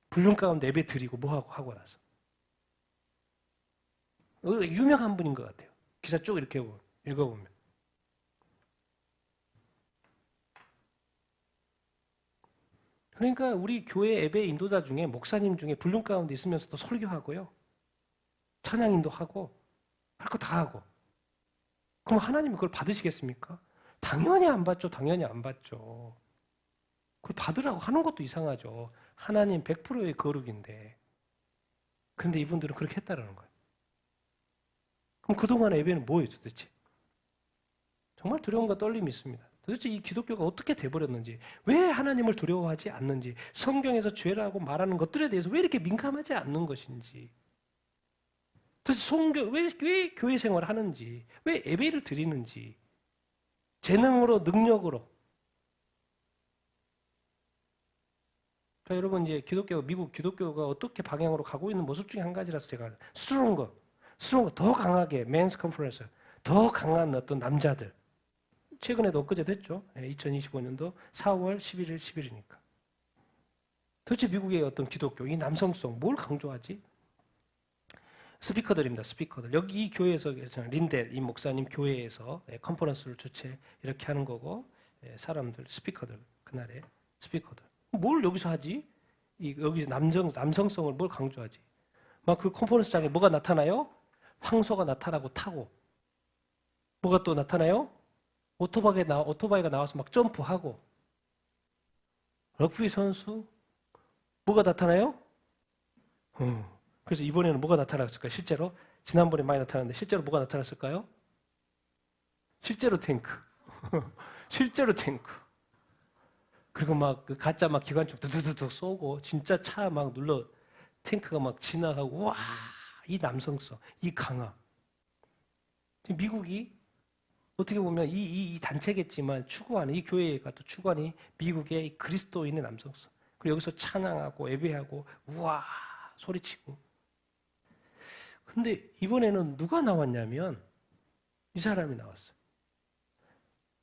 Speaker 1: 불륜 가운데 예배 드리고 뭐 하고 나서 유명한 분인 것 같아요. 기사 쭉 이렇게 읽어보면. 그러니까 우리 교회 예배 인도자 중에 목사님 중에 불륜 가운데 있으면서도 설교하고요. 찬양 인도하고 할 거 다 하고. 그럼 하나님이 그걸 받으시겠습니까? 당연히 안 받죠. 당연히 안 받죠. 그걸 받으라고 하는 것도 이상하죠. 하나님 100%의 거룩인데. 그런데 이분들은 그렇게 했다라는 거예요. 그럼 그동안의 예배는 뭐예요 도대체? 정말 두려움과 떨림이 있습니다. 도대체 이 기독교가 어떻게 돼버렸는지, 왜 하나님을 두려워하지 않는지, 성경에서 죄라고 말하는 것들에 대해서 왜 이렇게 민감하지 않는 것인지, 도대체 왜 교회 생활을 하는지, 왜 예배를 드리는지, 재능으로, 능력으로. 그러니까 여러분, 이제 미국 기독교가 어떻게 방향으로 가고 있는 모습 중에 한 가지라서 제가 스트롱거, 더 강하게, 맨스 컨퍼런스, 더 강한 어떤 남자들. 최근에도 엊그제도 했죠. 2025년도 4월 11일, 10일이니까. 도대체 미국의 어떤 기독교, 이 남성성, 뭘 강조하지? 스피커들입니다. 스피커들. 여기 이 교회에서 린델 이 목사님 교회에서 컨퍼런스를 주최 이렇게 하는 거고, 사람들 스피커들 그날에 스피커들 뭘 여기서 하지? 여기서 남성성을 뭘 강조하지? 막 그 컨퍼런스장에 뭐가 나타나요? 황소가 나타나고 타고, 뭐가 또 나타나요? 오토바이가 나와서 막 점프하고, 럭비 선수 뭐가 나타나요? 그래서 이번에는 뭐가 나타났을까요? 실제로 지난번에 많이 나타났는데 실제로 뭐가 나타났을까요? 실제로 탱크. 실제로 탱크. 그리고 막 그 가짜 막 기관총 두두두둑 쏘고 진짜 차 막 눌러 탱크가 막 지나가고, 와, 이 남성성, 이 강함. 미국이 어떻게 보면 이 단체겠지만 추구하는, 이 교회가 또 추구하는 미국의 그리스도인의 남성성. 그리고 여기서 찬양하고 예배하고 우와 소리치고. 근데 이번에는 누가 나왔냐면 이 사람이 나왔어요.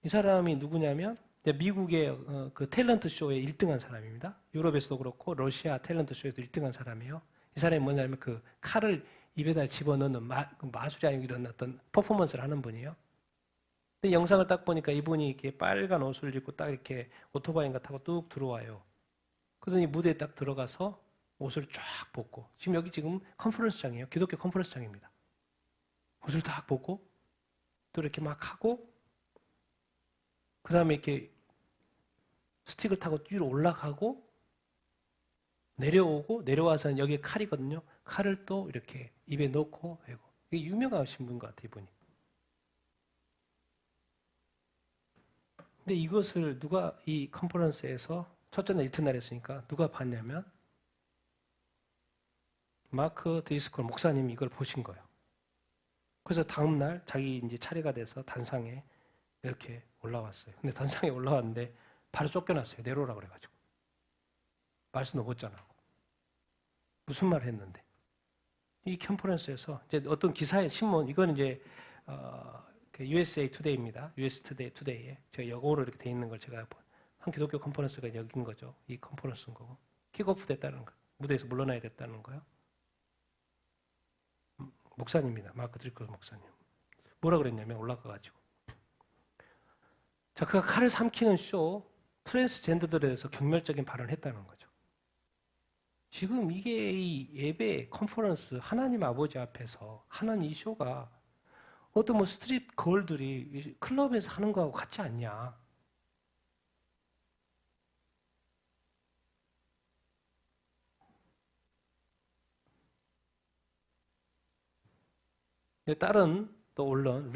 Speaker 1: 이 사람이 누구냐면 미국의 그 탤런트 쇼에 1등한 사람입니다. 유럽에서도 그렇고 러시아 탤런트 쇼에도 1등한 사람이에요. 이 사람이 뭐냐면 그 칼을 입에다 집어넣는 마술이 아니고 이런 어떤 퍼포먼스를 하는 분이에요. 근데 영상을 딱 보니까 이분이 이렇게 빨간 옷을 입고 딱 이렇게 오토바이인가 타고 뚝 들어와요. 그러더니 무대에 딱 들어가서 옷을 쫙 벗고, 지금 컨퍼런스장이에요. 기독교 컨퍼런스장입니다. 옷을 딱 벗고 또 이렇게 막 하고, 그 다음에 이렇게 스틱을 타고 위로 올라가고 내려오고, 내려와서는 여기에 칼이거든요. 칼을 또 이렇게 입에 넣고 하고. 이게 유명하신 분 것 같아요, 이분이. 근데 이것을 누가 이 컨퍼런스에서 첫째 날 이튿날 했으니까 누가 봤냐면 마크 드리스콜 목사님이 이걸 보신 거예요. 그래서 다음날 자기 이제 차례가 돼서 단상에 이렇게 올라왔어요. 근데 단상에 올라왔는데 바로 쫓겨났어요. 내려오라 그래가지고. 말씀도 못 전하고. 무슨 말 했는데. 이 컨퍼런스에서 이제 어떤 기사의 신문, 이건 이제 USA Today입니다. US Today에 제가 영어로 이렇게 돼 있는 걸 제가 한 기독교 컨퍼런스가 여긴 거죠. 이 컨퍼런스인 거고. 킥오프 됐다는 거. 무대에서 물러나야 됐다는 거예요. 목사님입니다. 마크 드리콜 목사님. 뭐라 그랬냐면 올라가가지고. 자, 그가 칼을 삼키는 쇼, 트랜스젠더들에 대해서 경멸적인 발언을 했다는 거죠. 지금 이게 이 예배 컨퍼런스 하나님 아버지 앞에서 하는 이 쇼가 어떤 뭐 스트릿 걸들이 클럽에서 하는 거하고 같지 않냐. 다른 또 언론,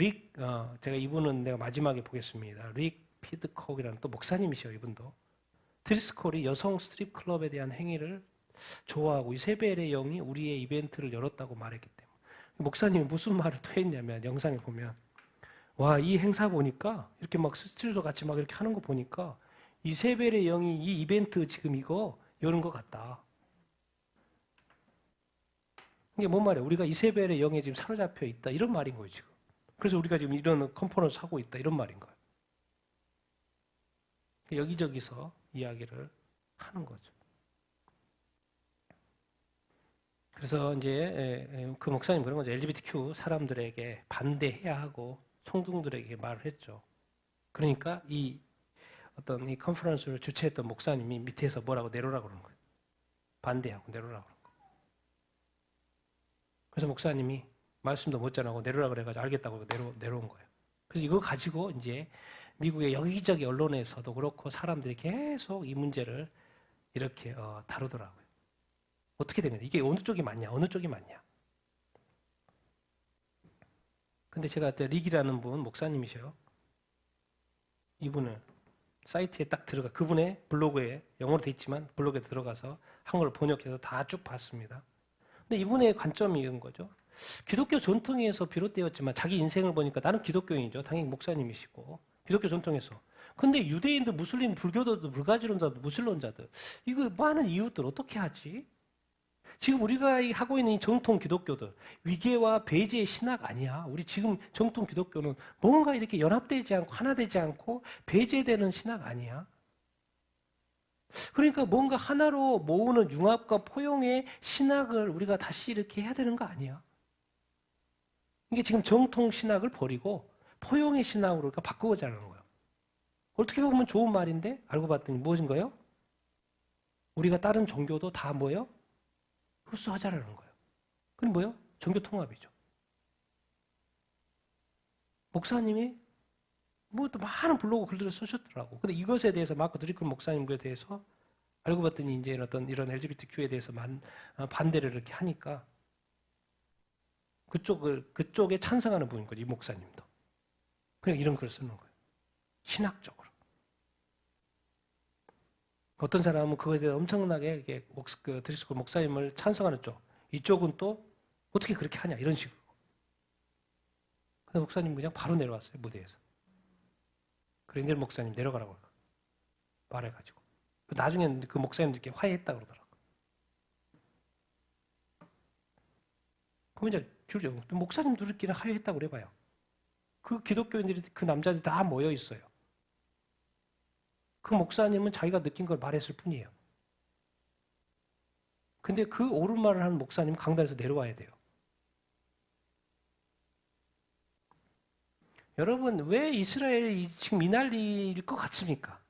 Speaker 1: 제가 이분은 내가 마지막에 보겠습니다. 릭 피드콕이라는 또 목사님이셔요, 이분도. 드리스콜이 여성 스트립 클럽에 대한 행위를 좋아하고 이세벨의 영이 우리의 이벤트를 열었다고 말했기 때문에. 목사님이 무슨 말을 또 했냐면 영상에 보면, 와, 이 행사 보니까 이렇게 막 스틸도 같이 막 이렇게 하는 거 보니까 이세벨의 영이 이 이벤트 지금 이거 여는 것 같다. 이게 뭔 말이야? 우리가 이세벨의 영에 지금 사로잡혀 있다 이런 말인 거예요 지금. 그래서 우리가 지금 이런 컨퍼런스 하고 있다 이런 말인 거예요. 여기저기서 이야기를 하는 거죠. 그래서 이제 그 목사님 그런 거죠. LGBTQ 사람들에게 반대해야 하고 총동들에게 말을 했죠. 그러니까 이 컨퍼런스를 주최했던 목사님이 밑에서 뭐라고 내려오라고 그러는 거예요. 반대하고 내려오라고 그러는 거예요. 그래서 목사님이 말씀도 못 전하고 내려오라 그래가지고 알겠다고 내려온 거예요. 그래서 이거 가지고 이제 미국의 여기저기 언론에서도 그렇고 사람들이 계속 이 문제를 이렇게 다루더라고요. 어떻게 되면 이게 어느 쪽이 맞냐, 어느 쪽이 맞냐. 근데 제가 그때 릭이라는 분 목사님이셔요. 이분을 사이트에 딱 들어가, 그분의 블로그에, 영어로 돼 있지만 블로그에 들어가서 한글로 번역해서 다 쭉 봤습니다. 근데 이분의 관점이 이런 거죠. 기독교 전통에서 비롯되었지만 자기 인생을 보니까 나는 기독교인이죠. 당연히 목사님이시고 기독교 전통에서. 근데 유대인들, 무슬림, 불교도들, 불가지론자들, 무슬론자들 이거 많은 이웃들 어떻게 하지? 지금 우리가 하고 있는 이 정통 기독교들 위계와 배제의 신학 아니야. 우리 지금 정통 기독교는 뭔가 이렇게 연합되지 않고 하나되지 않고 배제되는 신학 아니야. 그러니까 뭔가 하나로 모으는 융합과 포용의 신학을 우리가 다시 이렇게 해야 되는 거 아니야. 이게 지금 정통 신학을 버리고 포용의 신학으로 우리가 바꾸고자 하는 거예요. 어떻게 보면 좋은 말인데 알고 봤더니 무엇인가요? 우리가 다른 종교도 다 뭐예요? 흡수하자라는 거예요. 그럼 뭐예요? 종교 통합이죠. 목사님이 뭐 또 많은 블로그 글들을 쓰셨더라고. 근데 이것에 대해서 마크 드리클 목사님에 대해서 알고 봤더니 이제 어떤 이런 LGBTQ에 대해서 반대를 이렇게 하니까 그쪽에 찬성하는 분인 거지, 이 목사님도. 그냥 이런 글을 쓰는 거예요. 신학적으로. 어떤 사람은 그것에 대해서 엄청나게 드리스쿨 목사님을 찬성하는 쪽, 이쪽은 또 어떻게 그렇게 하냐 이런 식으로. 그래서 목사님 그냥 바로 내려왔어요, 무대에서. 그래, 내일 목사님 내려가라고 말해가지고. 나중에는 그 목사님들께 화해했다고 그러더라고요. 그럼 이제 목사님들끼리 화해했다고 그래봐요. 그 기독교인들이, 그 남자들이 다 모여 있어요. 그 목사님은 자기가 느낀 걸 말했을 뿐이에요. 근데 그 옳은 말을 하는 목사님은 강단에서 내려와야 돼요. 여러분, 왜 이스라엘이 지금 이 난리일 것 같습니까?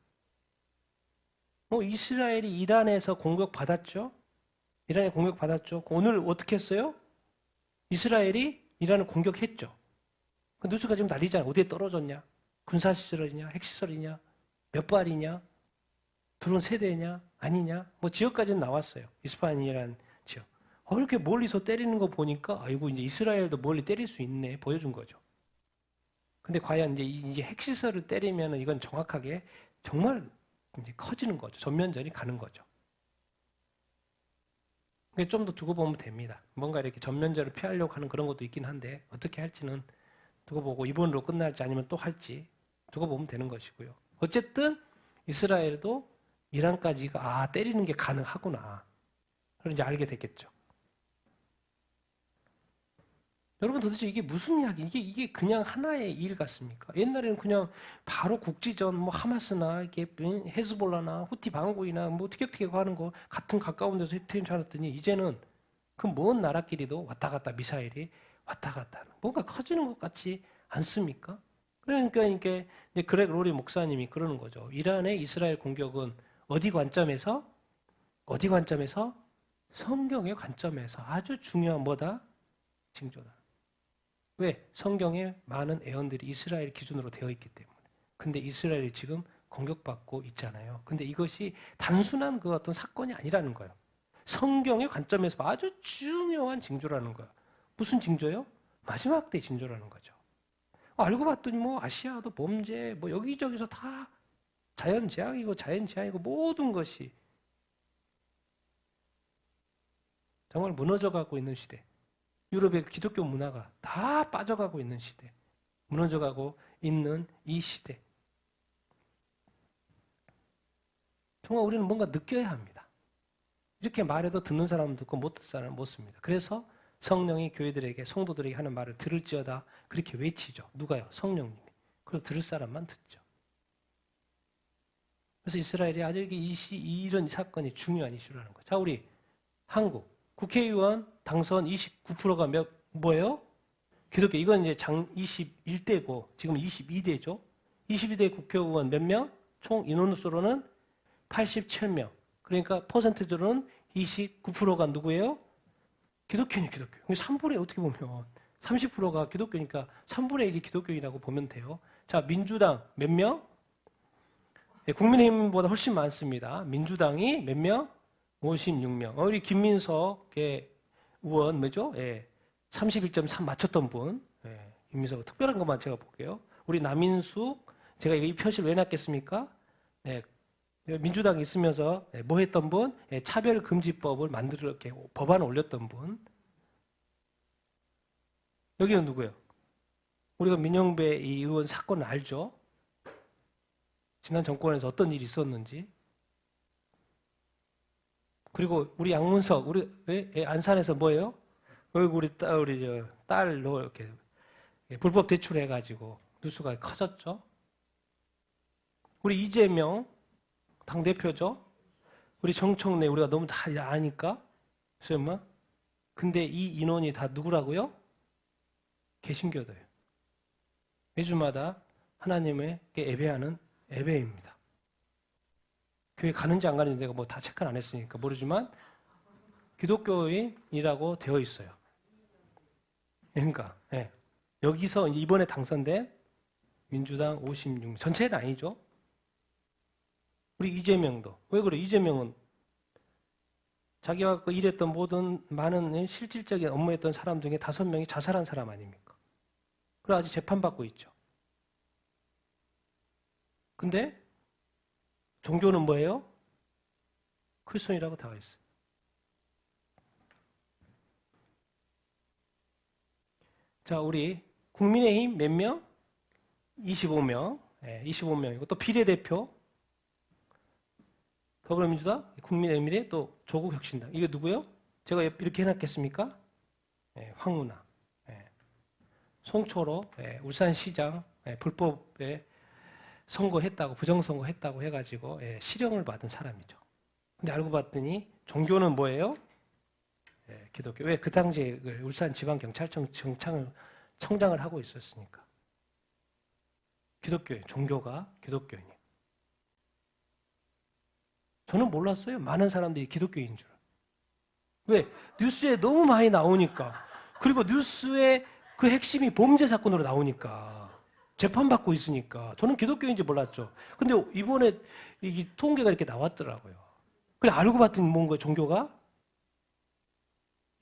Speaker 1: 이스라엘이 이란에서 공격받았죠? 이란에 공격받았죠? 오늘 어떻게 했어요? 이스라엘이 이란을 공격했죠? 그 뉴스가 지금 난리잖아요. 어디에 떨어졌냐? 군사시설이냐? 핵시설이냐? 몇 발이냐? 드론 세대냐? 아니냐? 뭐 지역까지는 나왔어요. 이스파한이라는 지역. 이렇게 멀리서 때리는 거 보니까 아이고 이제 이스라엘도 멀리 때릴 수 있네 보여준 거죠. 근데 과연 이제 핵시설을 때리면 이건 정확하게 정말 이제 커지는 거죠. 전면전이 가는 거죠. 좀 더 두고 보면 됩니다. 뭔가 이렇게 전면전을 피하려고 하는 그런 것도 있긴 한데 어떻게 할지는 두고 보고 이번으로 끝날지 아니면 또 할지 두고 보면 되는 것이고요. 어쨌든 이스라엘도 이란까지가 때리는 게 가능하구나. 그걸 이제 알게 됐겠죠. 여러분 도대체 이게 무슨 이야기? 이게 그냥 하나의 일 같습니까? 옛날에는 그냥 바로 국지전 뭐 하마스나 이게 헤즈볼라나 후티 반구이나 뭐 티격태격 하는 거 같은 가까운 데서 해태인 줄 알았더니 이제는 그 먼 나라끼리도 왔다 갔다 미사일이 왔다 갔다 하는 뭔가 커지는 것 같지 않습니까? 그러니까 이제 그렉 로리 목사님이 그러는 거죠. 이란의 이스라엘 공격은 어디 관점에서 성경의 관점에서 아주 중요한 뭐다? 징조다. 왜? 성경에 많은 애언들이 이스라엘 기준으로 되어 있기 때문에. 근데 이스라엘이 지금 공격받고 있잖아요. 근데 이것이 단순한 그 어떤 사건이 아니라는 거예요. 성경의 관점에서 아주 중요한 징조라는 거예요. 무슨 징조요? 마지막 때 징조라는 거죠. 알고 봤더니 뭐 아시아도 범죄, 뭐 여기저기서 다 자연재앙이고 모든 것이 정말 무너져가고 있는 시대. 유럽의 기독교 문화가 다 빠져가고 있는 시대. 무너져가고 있는 이 시대. 정말 우리는 뭔가 느껴야 합니다. 이렇게 말해도 듣는 사람은 듣고 못 듣는 사람은 못 씁니다. 그래서 성령이 교회들에게 성도들에게 하는 말을 들을지어다 그렇게 외치죠. 누가요? 성령님이. 그래서 들을 사람만 듣죠. 그래서 이스라엘이 아주 이런 사건이 중요한 이슈라는 거죠. 자, 우리 한국 국회의원 당선 29%가 뭐예요? 기독교. 이건 이제 21대고 지금 22대죠. 22대 국회의원 몇 명? 총 인원수로는 87명. 그러니까 퍼센트적으로는 29%가 누구예요? 기독교인이 기독교. 3분의 1 어떻게 보면 30%가 기독교니까 3분의 1이 기독교인이라고 보면 돼요. 자, 민주당 몇 명? 네, 국민의힘보다 훨씬 많습니다. 민주당이 몇 명? 56명. 우리 김민석 의원 뭐죠? 31.3 맞췄던 분. 김민석 특별한 것만 제가 볼게요. 우리 남인숙 제가 이 표시를 왜 놨겠습니까? 예, 민주당에 있으면서 뭐 했던 분? 예, 차별금지법을 만들어 이렇게 법안을 올렸던 분. 여기는 누구예요? 우리가 민영배 이 의원 사건을 알죠? 지난 정권에서 어떤 일이 있었는지. 그리고 우리 양문석, 우리 안산에서 뭐예요? 우리 딸로 이렇게 불법 대출해가지고 뉴스가 커졌죠. 우리 이재명 당 대표죠. 우리 정청래 우리가 너무 다 아니까. 설마? 근데 이 인원이 다 누구라고요? 개신교도예요. 매주마다 하나님의 예배하는 예배입니다. 교회 가는지 안 가는지 내가 뭐 다 체크를 안 했으니까 모르지만 기독교인이라고 되어 있어요. 그러니까 여기서 이번에 당선된 민주당 56명 전체는 아니죠. 우리 이재명도 왜 그래? 이재명은 자기가 일했던 모든 많은 실질적인 업무했던 사람 중에 5명이 자살한 사람 아닙니까? 그래 아직 재판받고 있죠. 근데 종교는 뭐예요? 크리스천이라고 나와 있어요. 자, 우리 국민의힘 몇 명? 25명. 25명이고 또 비례대표 더불어민주당, 국민의힘의 또 조국혁신당. 이게 누구예요? 제가 이렇게 해놨겠습니까? 황운하. 송초로 울산시장 불법에 선거했다고 부정선거했다고 해가지고 실형을 받은 사람이죠. 근데 알고 봤더니 종교는 뭐예요? 기독교. 왜 그 당시에 울산지방경찰청 청장을 하고 있었으니까. 기독교예요. 종교가 기독교인이에요. 저는 몰랐어요. 많은 사람들이 기독교인 줄. 왜? 뉴스에 너무 많이 나오니까. 그리고 뉴스에 그 핵심이 범죄 사건으로 나오니까. 재판받고 있으니까. 저는 기독교인지 몰랐죠. 근데 이번에 이 통계가 이렇게 나왔더라고요. 그래 알고 봤더니 뭔가 종교가?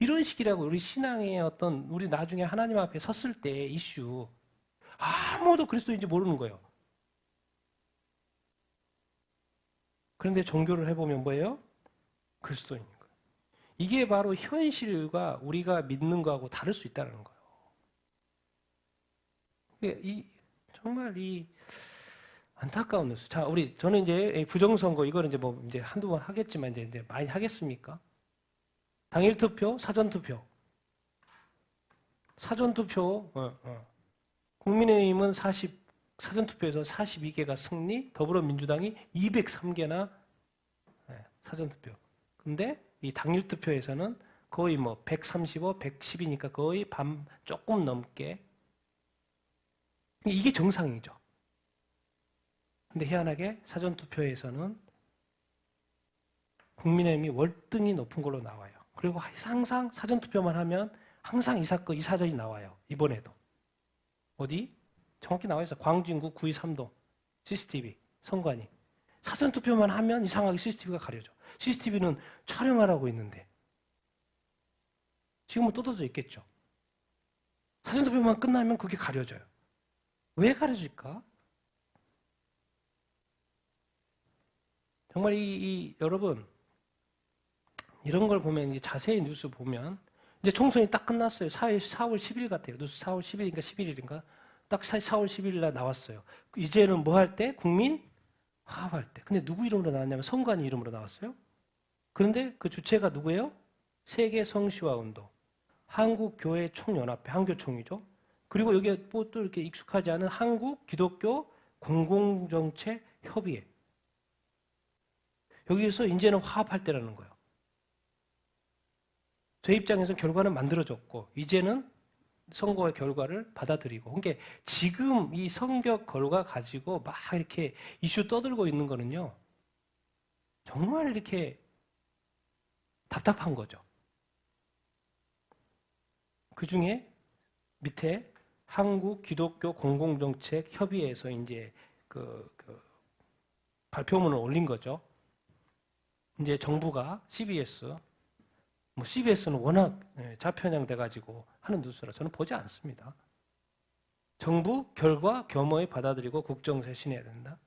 Speaker 1: 이런 식이라고 우리 신앙의 어떤 우리 나중에 하나님 앞에 섰을 때 이슈. 아무도 그리스도인지 모르는 거예요. 그런데 종교를 해보면 뭐예요? 그리스도인 거예요. 이게 바로 현실과 우리가 믿는 거하고 다를 수 있다는 거예요. 정말 이 안타까운 뉴스. 자, 저는 이제 부정선거 이거는 이제 뭐 이제 한두 번 하겠지만 이제 많이 하겠습니까? 당일 투표, 사전 투표. 사전 투표. 국민의힘은 사전 투표에서 42개가 승리, 더불어민주당이 203개나 사전 투표. 근데 이 당일 투표에서는 거의 뭐 135, 110이니까 거의 반 조금 넘게. 이게 정상이죠. 근데 희한하게 사전 투표에서는 국민의힘이 월등히 높은 걸로 나와요. 그리고 항상 사전 투표만 하면 항상 이 사전이 나와요. 이번에도. 어디? 정확히 나와 있어요. 광진구 923동 CCTV 선관위. 사전 투표만 하면 이상하게 CCTV가 가려져. CCTV는 촬영하라고 있는데 지금은 떠들어져 있겠죠. 사전 투표만 끝나면 그게 가려져요. 왜 가려질까? 정말 여러분 이런 걸 보면 자세히 뉴스 보면 이제 총선이 딱 끝났어요. 4월 10일 같아요. 뉴스 4월 10일인가 11일인가 딱 4월 10일 날 나왔어요. 이제는 뭐 할 때? 국민 화합할 때. 근데 누구 이름으로 나왔냐면 선관위 이름으로 나왔어요. 그런데 그 주체가 누구예요? 세계 성시화 운동, 한국교회 총연합회, 한교총이죠. 그리고 여기에 뭐 또 이렇게 익숙하지 않은 한국 기독교 공공정책 협의회. 여기에서 이제는 화합할 때라는 거예요. 제 입장에서 결과는 만들어졌고 이제는 선거의 결과를 받아들이고. 그러니까 지금 이 선거 결과 가지고 막 이렇게 이슈 떠들고 있는 거는요. 정말 이렇게 답답한 거죠. 그 중에 밑에 한국 기독교 공공정책 협의회에서 이제 그 발표문을 올린 거죠. 이제 정부가 CBS, 뭐 CBS는 워낙 좌편향 돼가지고 하는 뉴스라 저는 보지 않습니다. 정부 결과 겸허히 받아들이고 국정쇄신해야 된다.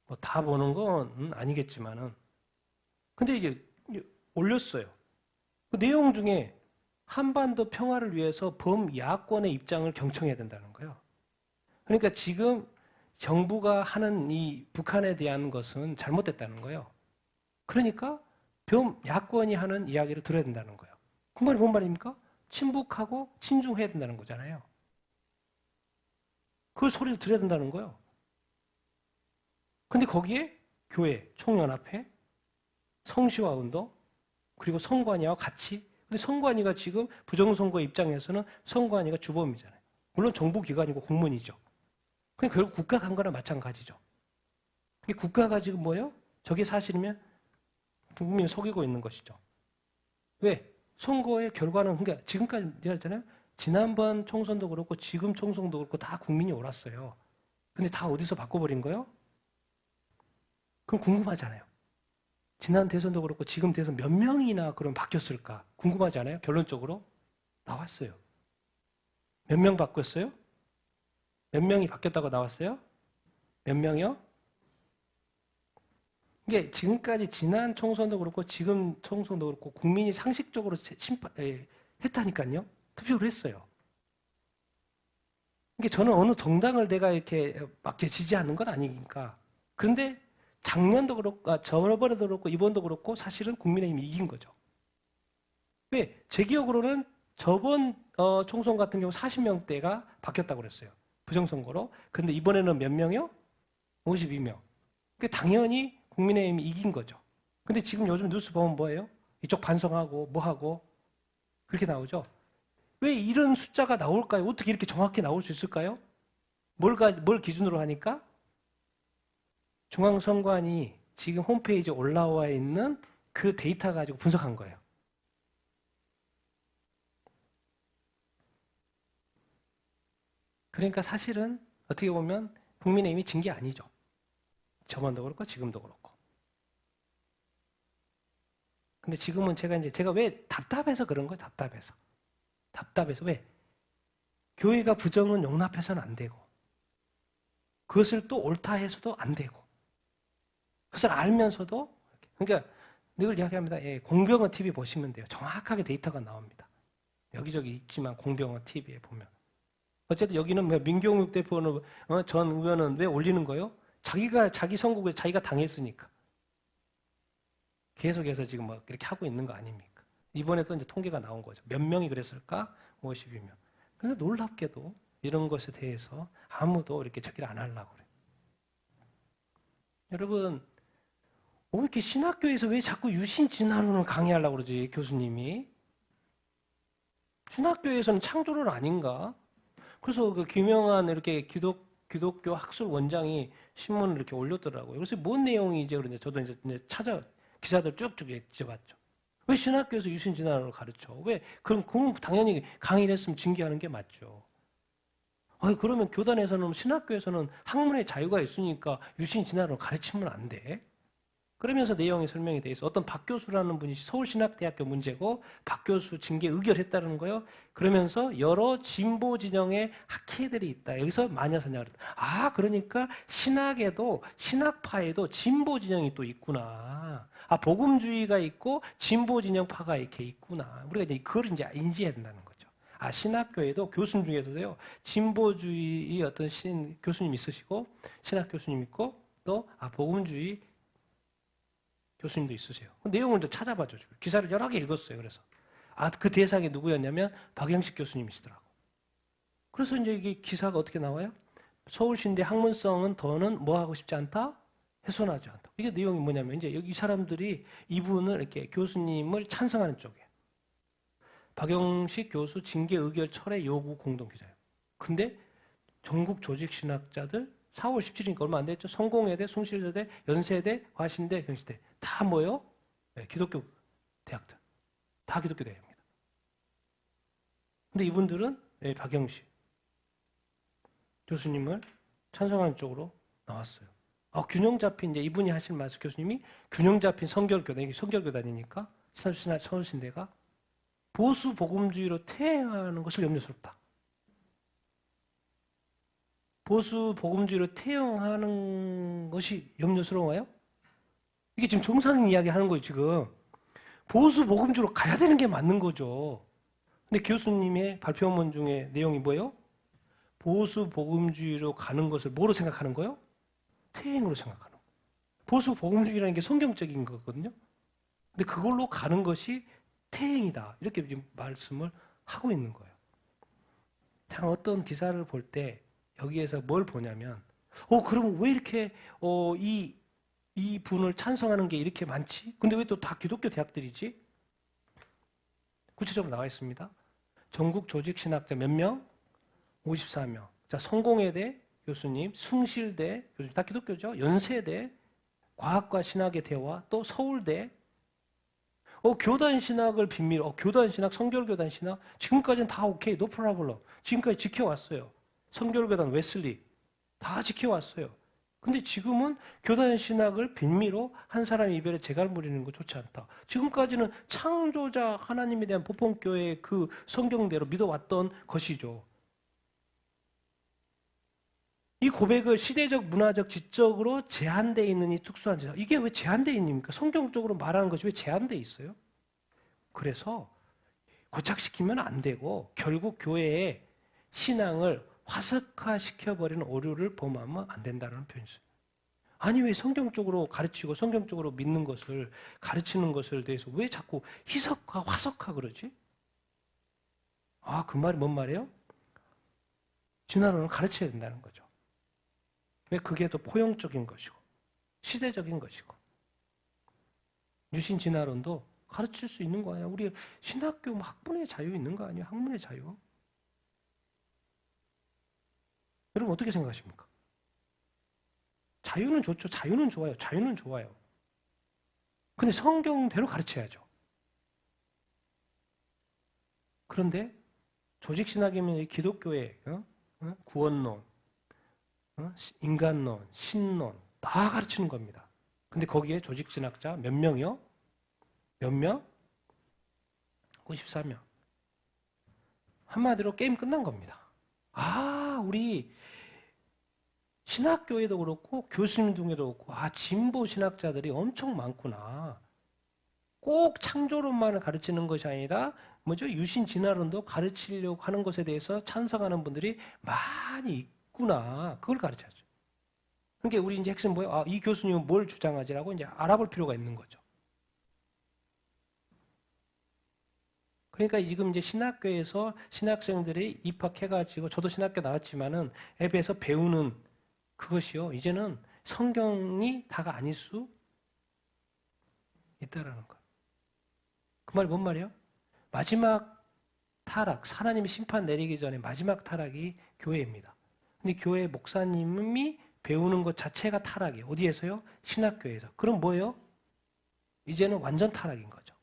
Speaker 1: 뭐 다 보는 건 아니겠지만은 근데 이제 올렸어요. 그 내용 중에 한반도 평화를 위해서 범야권의 입장을 경청해야 된다는 거예요. 그러니까 지금 정부가 하는 이 북한에 대한 것은 잘못됐다는 거예요. 그러니까 범야권이 하는 이야기를 들어야 된다는 거예요. 그 말이 뭔 말입니까? 친북하고 친중해야 된다는 거잖아요. 그 소리를 들어야 된다는 거예요. 근데 거기에 교회, 총연합회, 성시화운동, 그리고 선관위와 같이. 근데 선관위가 지금 부정선거 입장에서는 선관위가 주범이잖아요. 물론 정부기관이고 공무원이죠. 그러니까 결국 국가 간 거나 마찬가지죠. 이게 국가가 지금 뭐예요? 저게 사실이면 국민을 속이고 있는 것이죠. 왜? 선거의 결과는 그러니까 지금까지 얘기했잖아요. 지난번 총선도 그렇고 지금 총선도 그렇고 다 국민이 옳았어요. 근데 다 어디서 바꿔버린 거예요? 그럼 궁금하잖아요. 지난 대선도 그렇고 지금 대선 몇 명이나 그럼 바뀌었을까? 궁금하지 않아요? 결론적으로 나왔어요. 몇 명 바뀌었어요? 몇 명이 바뀌었다고 나왔어요? 몇 명이요? 이게 지금까지 지난 총선도 그렇고 지금 총선도 그렇고 국민이 상식적으로 했다니까요. 투표를 했어요. 이게 저는 어느 정당을 내가 이렇게 막 지지하는 건 아니니까. 그런데 작년도 그렇고, 저번에도 그렇고, 이번도 그렇고, 사실은 국민의힘이 이긴 거죠. 왜? 제 기억으로는 저번 총선 같은 경우 40명대가 바뀌었다고 그랬어요. 부정선거로. 근데 이번에는 몇 명이요? 52명. 그러니까 당연히 국민의힘이 이긴 거죠. 근데 지금 요즘 뉴스 보면 뭐예요? 이쪽 반성하고, 뭐하고, 그렇게 나오죠. 왜 이런 숫자가 나올까요? 어떻게 이렇게 정확히 나올 수 있을까요? 뭘 기준으로 하니까? 중앙선관위 지금 홈페이지에 올라와 있는 그 데이터 가지고 분석한 거예요. 그러니까 사실은 어떻게 보면 국민의힘이 진 게 아니죠. 저번도 그렇고 지금도 그렇고. 근데 지금은 제가 왜 답답해서 그런 거예요? 답답해서 왜? 교회가 부정은 용납해서는 안 되고 그것을 또 옳다 해서도 안 되고 그것을 알면서도 그러니까 늘 이야기합니다. 예, 공병호 TV 보시면 돼요. 정확하게 데이터가 나옵니다. 여기저기 있지만 공병호 TV에 보면 어쨌든 여기는 민경욱 대표는 전 의원은 왜 올리는 거예요? 자기 선거구에 자기가 당했으니까 계속해서 지금 막 이렇게 하고 있는 거 아닙니까? 이번에도 이제 통계가 나온 거죠. 몇 명이 그랬을까? 52명. 그런데 놀랍게도 이런 것에 대해서 아무도 이렇게 저기를 안 하려고 그래요. 여러분 이렇게 신학교에서 왜 자꾸 유신진화론을 강의하려고 그러지, 교수님이? 신학교에서는 창조론 아닌가? 그래서 그 김영한 이렇게 기독교 학술 원장이 신문을 이렇게 올렸더라고요. 그래서 뭔 내용이지? 그런데 저도 이제 기사들 쭉쭉 잊어봤죠. 왜 신학교에서 유신진화론을 가르쳐? 왜? 그럼 당연히 강의를 했으면 징계하는 게 맞죠. 그러면 교단에서는, 신학교에서는 학문의 자유가 있으니까 유신진화론을 가르치면 안 돼? 그러면서 내용이 설명이 돼 있어. 어떤 박 교수라는 분이 서울신학대학교 문제고 박 교수 징계 의결했다는 거예요. 그러면서 여러 진보 진영의 학회들이 있다. 여기서 마녀사냥을 했다. 그러니까 신학파에도 진보 진영이 또 있구나. 복음주의가 있고 진보 진영파가 이렇게 있구나. 우리가 이제 그걸 이제 인지해야 된다는 거죠. 신학교에도 교수님 중에서도요. 진보주의 어떤 교수님 있으시고 신학 교수님 있고 또 복음주의 교수님도 있으세요. 그 내용을 또 찾아봐줘. 기사를 여러 개 읽었어요. 그래서 그 대상이 누구였냐면 박영식 교수님이시더라고. 그래서 이제 이게 기사가 어떻게 나와요? 서울신대 학문성은 더는 뭐 하고 싶지 않다? 훼손하지 않다. 이게 내용이 뭐냐면 이제 여기 이 사람들이 이분을 이렇게 교수님을 찬성하는 쪽이에요. 박영식 교수 징계 의결 철회 요구 공동 기자예요. 근데 전국 조직 신학자들 4월 17일이니까 얼마 안 됐죠. 성공회대, 숭실여대, 연세대, 과신대, 경시대 다 뭐예요? 네, 기독교 대학들. 다 기독교 대학입니다. 근데 이분들은 박영식 교수님을 찬성하는 쪽으로 나왔어요. 균형 잡힌 이제 이분이 하신 말씀 교수님이 균형 잡힌 성결교단, 이게 성결교단이니까 서울신대가 보수 복음주의로 퇴행하는 것을 염려스럽다. 보수 복음주의로 태용하는 것이 염려스러워요? 이게 지금 정상 이야기 하는 거예요, 지금. 보수 복음주의로 가야 되는 게 맞는 거죠. 근데 교수님의 발표문 중에 내용이 뭐예요? 보수 복음주의로 가는 것을 뭐로 생각하는 거예요? 퇴행으로 생각하는 거예요. 보수 복음주의라는 게 성경적인 거거든요. 근데 그걸로 가는 것이 퇴행이다. 이렇게 지금 말씀을 하고 있는 거예요. 참 어떤 기사를 볼 때 여기에서 뭘 보냐면, 그럼 왜 이렇게 이 분을 찬성하는 게 이렇게 많지? 근데 왜 또 다 기독교 대학들이지? 구체적으로 나와 있습니다. 전국 조직신학자 몇 명? 54명. 자, 성공회대 교수님, 숭실대 교수님, 다 기독교죠. 연세대, 과학과 신학의 대화, 또 서울대. 교단 신학을 빈밀, 교단 신학, 성결교단 신학, 지금까지는 다 오케이, 노 프라블럼. 지금까지 지켜왔어요. 성결교단, 웨슬리, 다 지켜왔어요. 근데 지금은 교단 신학을 빈미로 한 사람의 이별에 재갈 부리는 거 좋지 않다. 지금까지는 창조자 하나님에 대한 보편교회의 그 성경대로 믿어왔던 것이죠. 이 고백을 시대적, 문화적, 지적으로 제한되어 있는 이 특수한 제사. 이게 왜 제한되어 있습니까? 성경적으로 말하는 것이 왜 제한되어 있어요? 그래서 고착시키면 안 되고 결국 교회의 신앙을 화석화시켜버리는 오류를 범하면 안 된다는 표현이죠. 아니 왜 성경적으로 가르치고 성경적으로 믿는 것을 가르치는 것을 대해서 왜 자꾸 희석화, 화석화 그러지? 그 말이 뭔 말이에요? 진화론을 가르쳐야 된다는 거죠. 왜 그게 더 포용적인 것이고 시대적인 것이고 유신 진화론도 가르칠 수 있는 거 아니야? 우리 신학교 학문의 자유 있는 거 아니에요? 학문의 자유. 여러분 어떻게 생각하십니까? 자유는 좋죠. 자유는 좋아요. 자유는 좋아요. 근데 성경대로 가르쳐야죠. 그런데 조직신학이면 기독교의 구원론, 인간론, 신론 다 가르치는 겁니다. 근데 거기에 조직신학자 몇 명이요? 몇 명? 54명. 한마디로 게임 끝난 겁니다. 우리 신학교에도 그렇고 교수님 중에도 그렇고 진보 신학자들이 엄청 많구나. 꼭 창조론만을 가르치는 것이 아니라 유신 진화론도 가르치려고 하는 것에 대해서 찬성하는 분들이 많이 있구나. 그걸 가르쳐야죠. 그러니까 우리 이제 핵심 뭐예요? 이 교수님은 뭘 주장하지라고 이제 알아볼 필요가 있는 거죠. 그러니까 지금 이제 신학교에서 신학생들이 입학해가지고 저도 신학교 나왔지만은 앱에서 배우는 그것이요. 이제는 성경이 다가 아닐 수 있다라는 거예요. 그 말이 뭔 말이에요? 마지막 타락, 하나님이 심판 내리기 전에 마지막 타락이 교회입니다. 근데 교회 목사님이 배우는 것 자체가 타락이에요. 어디에서요? 신학교에서. 그럼 뭐예요? 이제는 완전 타락인 거죠.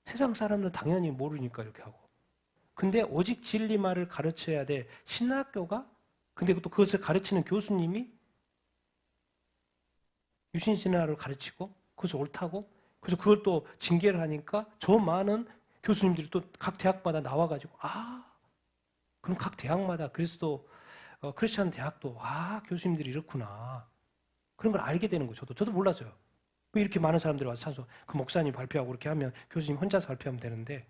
Speaker 1: 세상 사람들은 당연히 모르니까 이렇게 하고. 근데 오직 진리말을 가르쳐야 될 신학교가, 근데 또 그것을 가르치는 교수님이 유신신화를 가르치고 그것을 옳다고, 그래서 그걸 또 징계를 하니까 저 많은 교수님들이 또 각 대학마다 나와가지고 그럼 각 대학마다 그리스도 크리스천 대학도 교수님들이 이렇구나 그런 걸 알게 되는 거죠. 저도 몰랐어요. 왜 이렇게 많은 사람들이 와서 찬송 그 목사님 발표하고 그렇게 하면 교수님 혼자서 발표하면 되는데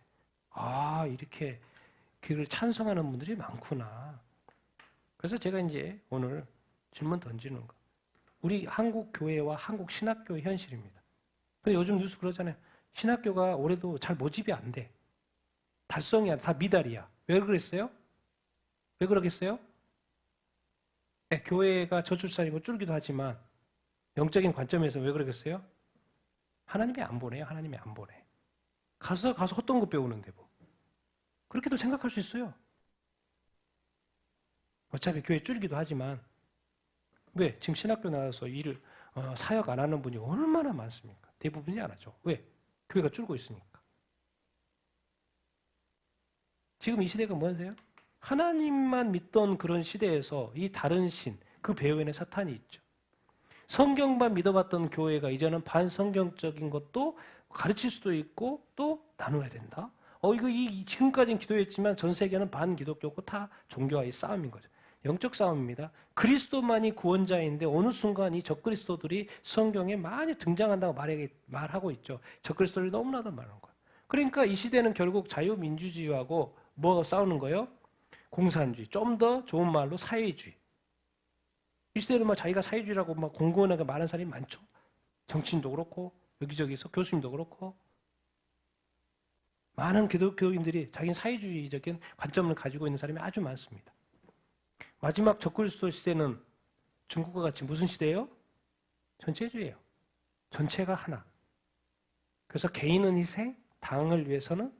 Speaker 1: 이렇게 그걸 찬성하는 분들이 많구나. 그래서 제가 이제 오늘 질문 던지는 거. 우리 한국 교회와 한국 신학교의 현실입니다. 근데 요즘 뉴스 그러잖아요. 신학교가 올해도 잘 모집이 안 돼. 달성이야. 다 미달이야. 왜 그랬어요? 왜 그러겠어요? 네, 교회가 저출산이고 줄기도 하지만 영적인 관점에서 왜 그러겠어요? 하나님이 안 보내요. 하나님이 안 보내. 가서 헛된 거 배우는데 뭐. 그렇게도 생각할 수 있어요. 어차피 교회 줄기도 하지만 왜? 지금 신학교 나와서 일을 사역 안 하는 분이 얼마나 많습니까? 대부분이 안 하죠. 왜? 교회가 줄고 있으니까. 지금 이 시대가 뭐세요? 하나님만 믿던 그런 시대에서 이 다른 신, 그 배후에는 사탄이 있죠. 성경만 믿어봤던 교회가 이제는 반성경적인 것도 가르칠 수도 있고 또 나눠야 된다. 지금까지는 기도했지만 전 세계는 반기독교고 다 종교와의 싸움인 거죠. 영적 싸움입니다. 그리스도만이 구원자인데 어느 순간 이 적그리스도들이 성경에 많이 등장한다고 말하고 있죠. 적그리스도를 너무나도 많은 거예요. 그러니까 이 시대는 결국 자유민주주의하고 뭐 싸우는 거예요? 공산주의. 좀 더 좋은 말로 사회주의. 이 시대는 막 자기가 사회주의라고 막 공공연하게 말하는 사람이 많죠. 정치인도 그렇고 여기저기서 교수님도 그렇고 많은 기독교인들이 자기는 사회주의적인 관점을 가지고 있는 사람이 아주 많습니다. 마지막 적그리스도 시대는 중국과 같이 무슨 시대예요? 전체주의예요. 전체가 하나. 그래서 개인은 희생, 당을 위해서는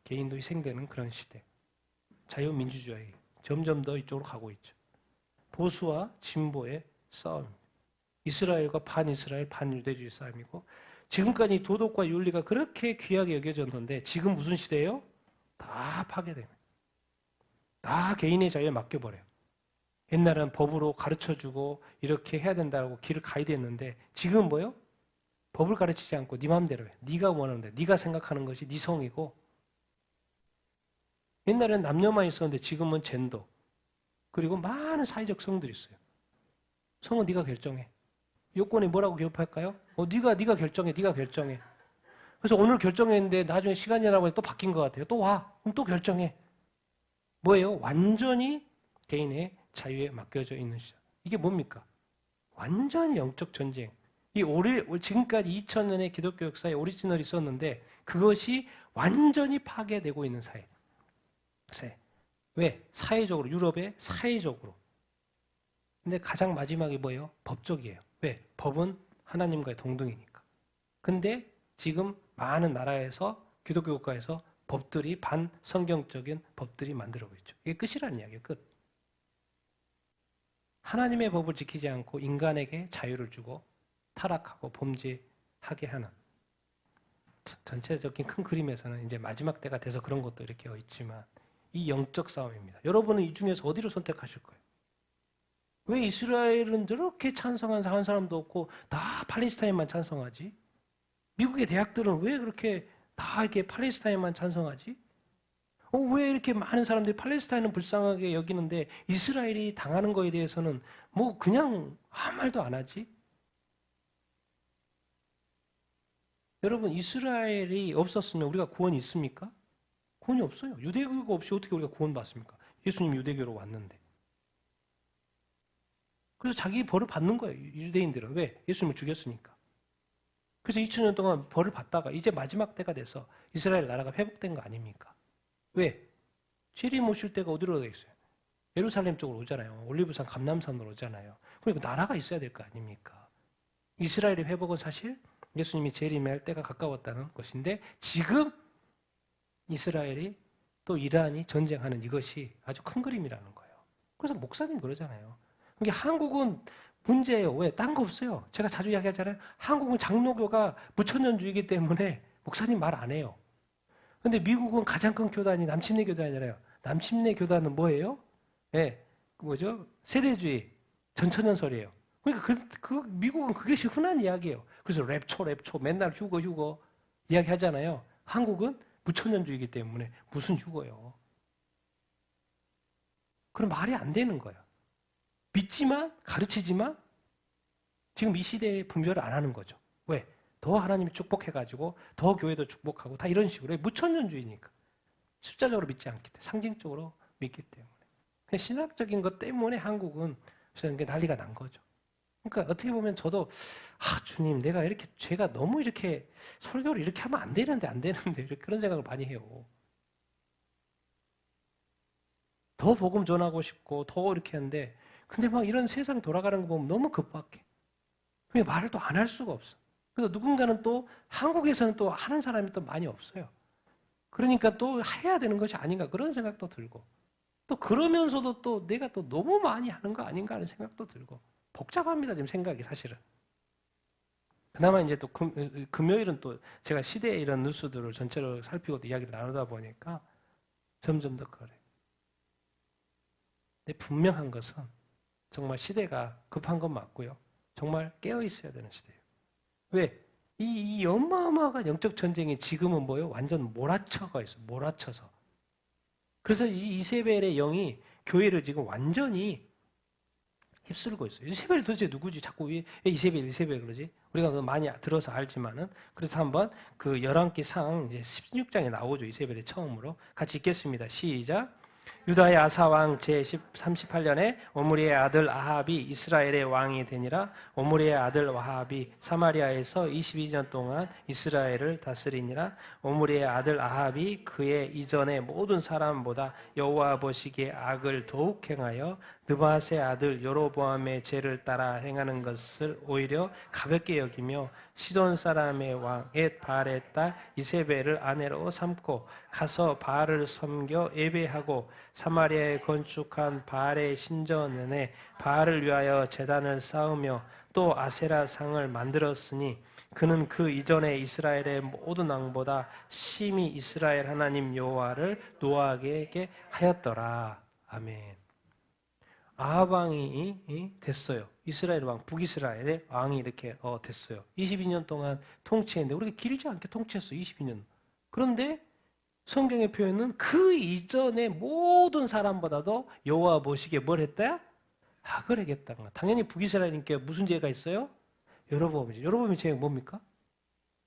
Speaker 1: 개인도 희생되는 그런 시대. 자유민주주의 점점 더 이쪽으로 가고 있죠. 보수와 진보의 싸움. 이스라엘과 반이스라엘, 반유대주의 싸움이고 지금까지 도덕과 윤리가 그렇게 귀하게 여겨졌는데 지금 무슨 시대예요? 다 파괴됩니다. 다 개인의 자유에 맡겨버려요. 옛날에는 법으로 가르쳐주고 이렇게 해야 된다고 길을 가야 됐는데 지금 뭐예요? 법을 가르치지 않고 네 마음대로 해. 네가 원하는 데 네가 생각하는 것이 네 성이고 옛날에는 남녀만 있었는데 지금은 젠더 그리고 많은 사회적 성들이 있어요. 성은 네가 결정해. 요건이 뭐라고 기업할까요? 네가 결정해. 네가 결정해. 그래서 오늘 결정했는데 나중에 시간이 지나고 또 바뀐 것 같아요. 또 와. 그럼 또 결정해. 뭐예요? 완전히 개인의 자유에 맡겨져 있는 시절. 이게 뭡니까? 완전히 영적 전쟁. 지금까지 2000년의 기독교 역사에 오리지널이 있었는데 그것이 완전히 파괴되고 있는 사회. 왜? 사회적으로, 유럽의 사회적으로. 근데 가장 마지막이 뭐예요? 법적이에요. 왜? 법은 하나님과의 동등이니까. 근데 지금 많은 나라에서 기독교 국가에서 법들이 반성경적인 법들이 만들어지고 있죠. 이게 끝이라는 이야기예요. 끝. 하나님의 법을 지키지 않고 인간에게 자유를 주고 타락하고 범죄하게 하는 전체적인 큰 그림에서는 이제 마지막 때가 돼서 그런 것도 이렇게 있지만 이 영적 싸움입니다. 여러분은 이 중에서 어디를 선택하실 거예요? 왜 이스라엘은 저렇게 찬성한 사람도 없고 다 팔레스타인만 찬성하지? 미국의 대학들은 왜 그렇게 다 이렇게 팔레스타인만 찬성하지? 왜 이렇게 많은 사람들이 팔레스타인은 불쌍하게 여기는데 이스라엘이 당하는 거에 대해서는 뭐 그냥 아무 말도 안 하지? 여러분 이스라엘이 없었으면 우리가 구원이 있습니까? 구원이 없어요. 유대교가 없이 어떻게 우리가 구원받습니까? 예수님 유대교로 왔는데. 그래서 자기 벌을 받는 거예요. 유대인들은. 왜? 예수님을 죽였으니까. 그래서 2000년 동안 벌을 받다가 이제 마지막 때가 돼서 이스라엘 나라가 회복된 거 아닙니까? 왜? 재림 오실 때가 어디로 돼 있어요? 예루살렘 쪽으로 오잖아요. 올리브산 감람산으로 오잖아요. 그러니까 나라가 있어야 될 거 아닙니까? 이스라엘의 회복은 사실 예수님이 재림할 때가 가까웠다는 것인데 지금 이스라엘이 또 이란이 전쟁하는 이것이 아주 큰 그림이라는 거예요. 그래서 목사님 그러잖아요. 이게 한국은 문제예요. 왜? 딴 거 없어요. 제가 자주 이야기하잖아요. 한국은 장로교가 무천년주의이기 때문에 목사님 말 안 해요. 근데 미국은 가장 큰 교단이 남침내 교단이잖아요. 남침내 교단은 뭐예요? 예, 뭐죠? 세대주의, 전천연설이에요. 그러니까 미국은 그것이 흔한 이야기예요. 그래서 랩초 맨날 휴거 이야기 하잖아요. 한국은 무천년주의이기 때문에 무슨 휴거요? 그럼 말이 안 되는 거예요. 믿지만 가르치지만 지금 이 시대에 분별을 안 하는 거죠. 왜? 더 하나님이 축복해가지고 더 교회도 축복하고 다 이런 식으로 무천년주의니까 숫자적으로 믿지 않기 때문에 상징적으로 믿기 때문에 그냥 신학적인 것 때문에 한국은 그게 난리가 난 거죠. 그러니까 어떻게 보면 저도 주님 내가 이렇게 죄가 너무 이렇게 설교를 이렇게 하면 안 되는데 그런 생각을 많이 해요. 더 복음 전하고 싶고 더 이렇게 하는데 근데 막 이런 세상 돌아가는 거 보면 너무 급박해. 그러니까 말을 또 안 할 수가 없어. 그래서 누군가는 또 한국에서는 또 하는 사람이 또 많이 없어요. 그러니까 또 해야 되는 것이 아닌가 그런 생각도 들고 또 그러면서도 또 내가 또 너무 많이 하는 거 아닌가 하는 생각도 들고 복잡합니다 지금 생각이 사실은. 그나마 이제 또 금요일은 또 제가 시대의 이런 뉴스들을 전체로 살피고 이야기를 나누다 보니까 점점 더 그래. 근데 분명한 것은 정말 시대가 급한 건 맞고요. 정말 깨어 있어야 되는 시대예요. 왜? 이 어마어마한 영적 전쟁이 지금은 뭐예요? 완전 몰아쳐가 있어요. 몰아쳐서. 그래서 이 이세벨의 영이 교회를 지금 완전히 휩쓸고 있어요. 이세벨이 도대체 누구지? 자꾸 왜 이세벨 그러지? 우리가 많이 들어서 알지만은. 그래서 한번 그 열왕기 상 이제 16장에 나오죠. 이세벨이 처음으로. 같이 읽겠습니다. 시작. 유다의 아사왕 제38년에 오므리의 아들 아합이 이스라엘의 왕이 되니라. 오므리의 아들 아합이 사마리아에서 22년 동안 이스라엘을 다스리니라. 오므리의 아들 아합이 그의 이전의 모든 사람보다 여호와 보시기에 악을 더욱 행하여 느밧의 아들 여로보암의 죄를 따라 행하는 것을 오히려 가볍게 여기며 시돈 사람의 왕 엣 바알의 딸 이세벨을 아내로 삼고 가서 바알을 섬겨 예배하고 사마리아에 건축한 바알의 신전에 바알을 위하여 제단을 쌓으며 또 아세라 상을 만들었으니 그는 그 이전에 이스라엘의 모든 왕보다 심히 이스라엘 하나님 여호와를 노하게 하였더라. 아멘. 아합 왕이 됐어요. 이스라엘 왕, 북이스라엘의 왕이 이렇게 됐어요. 22년 동안 통치했는데 우리가 길지 않게 통치했어. 22년. 그런데 성경의 표현은 그 이전의 모든 사람보다도 여호와 보시기에 뭘 했다? 악을 행했다는 거야. 당연히 북이스라엘님께 무슨 죄가 있어요? 여로보암이죠. 여로보암의 죄가 뭡니까?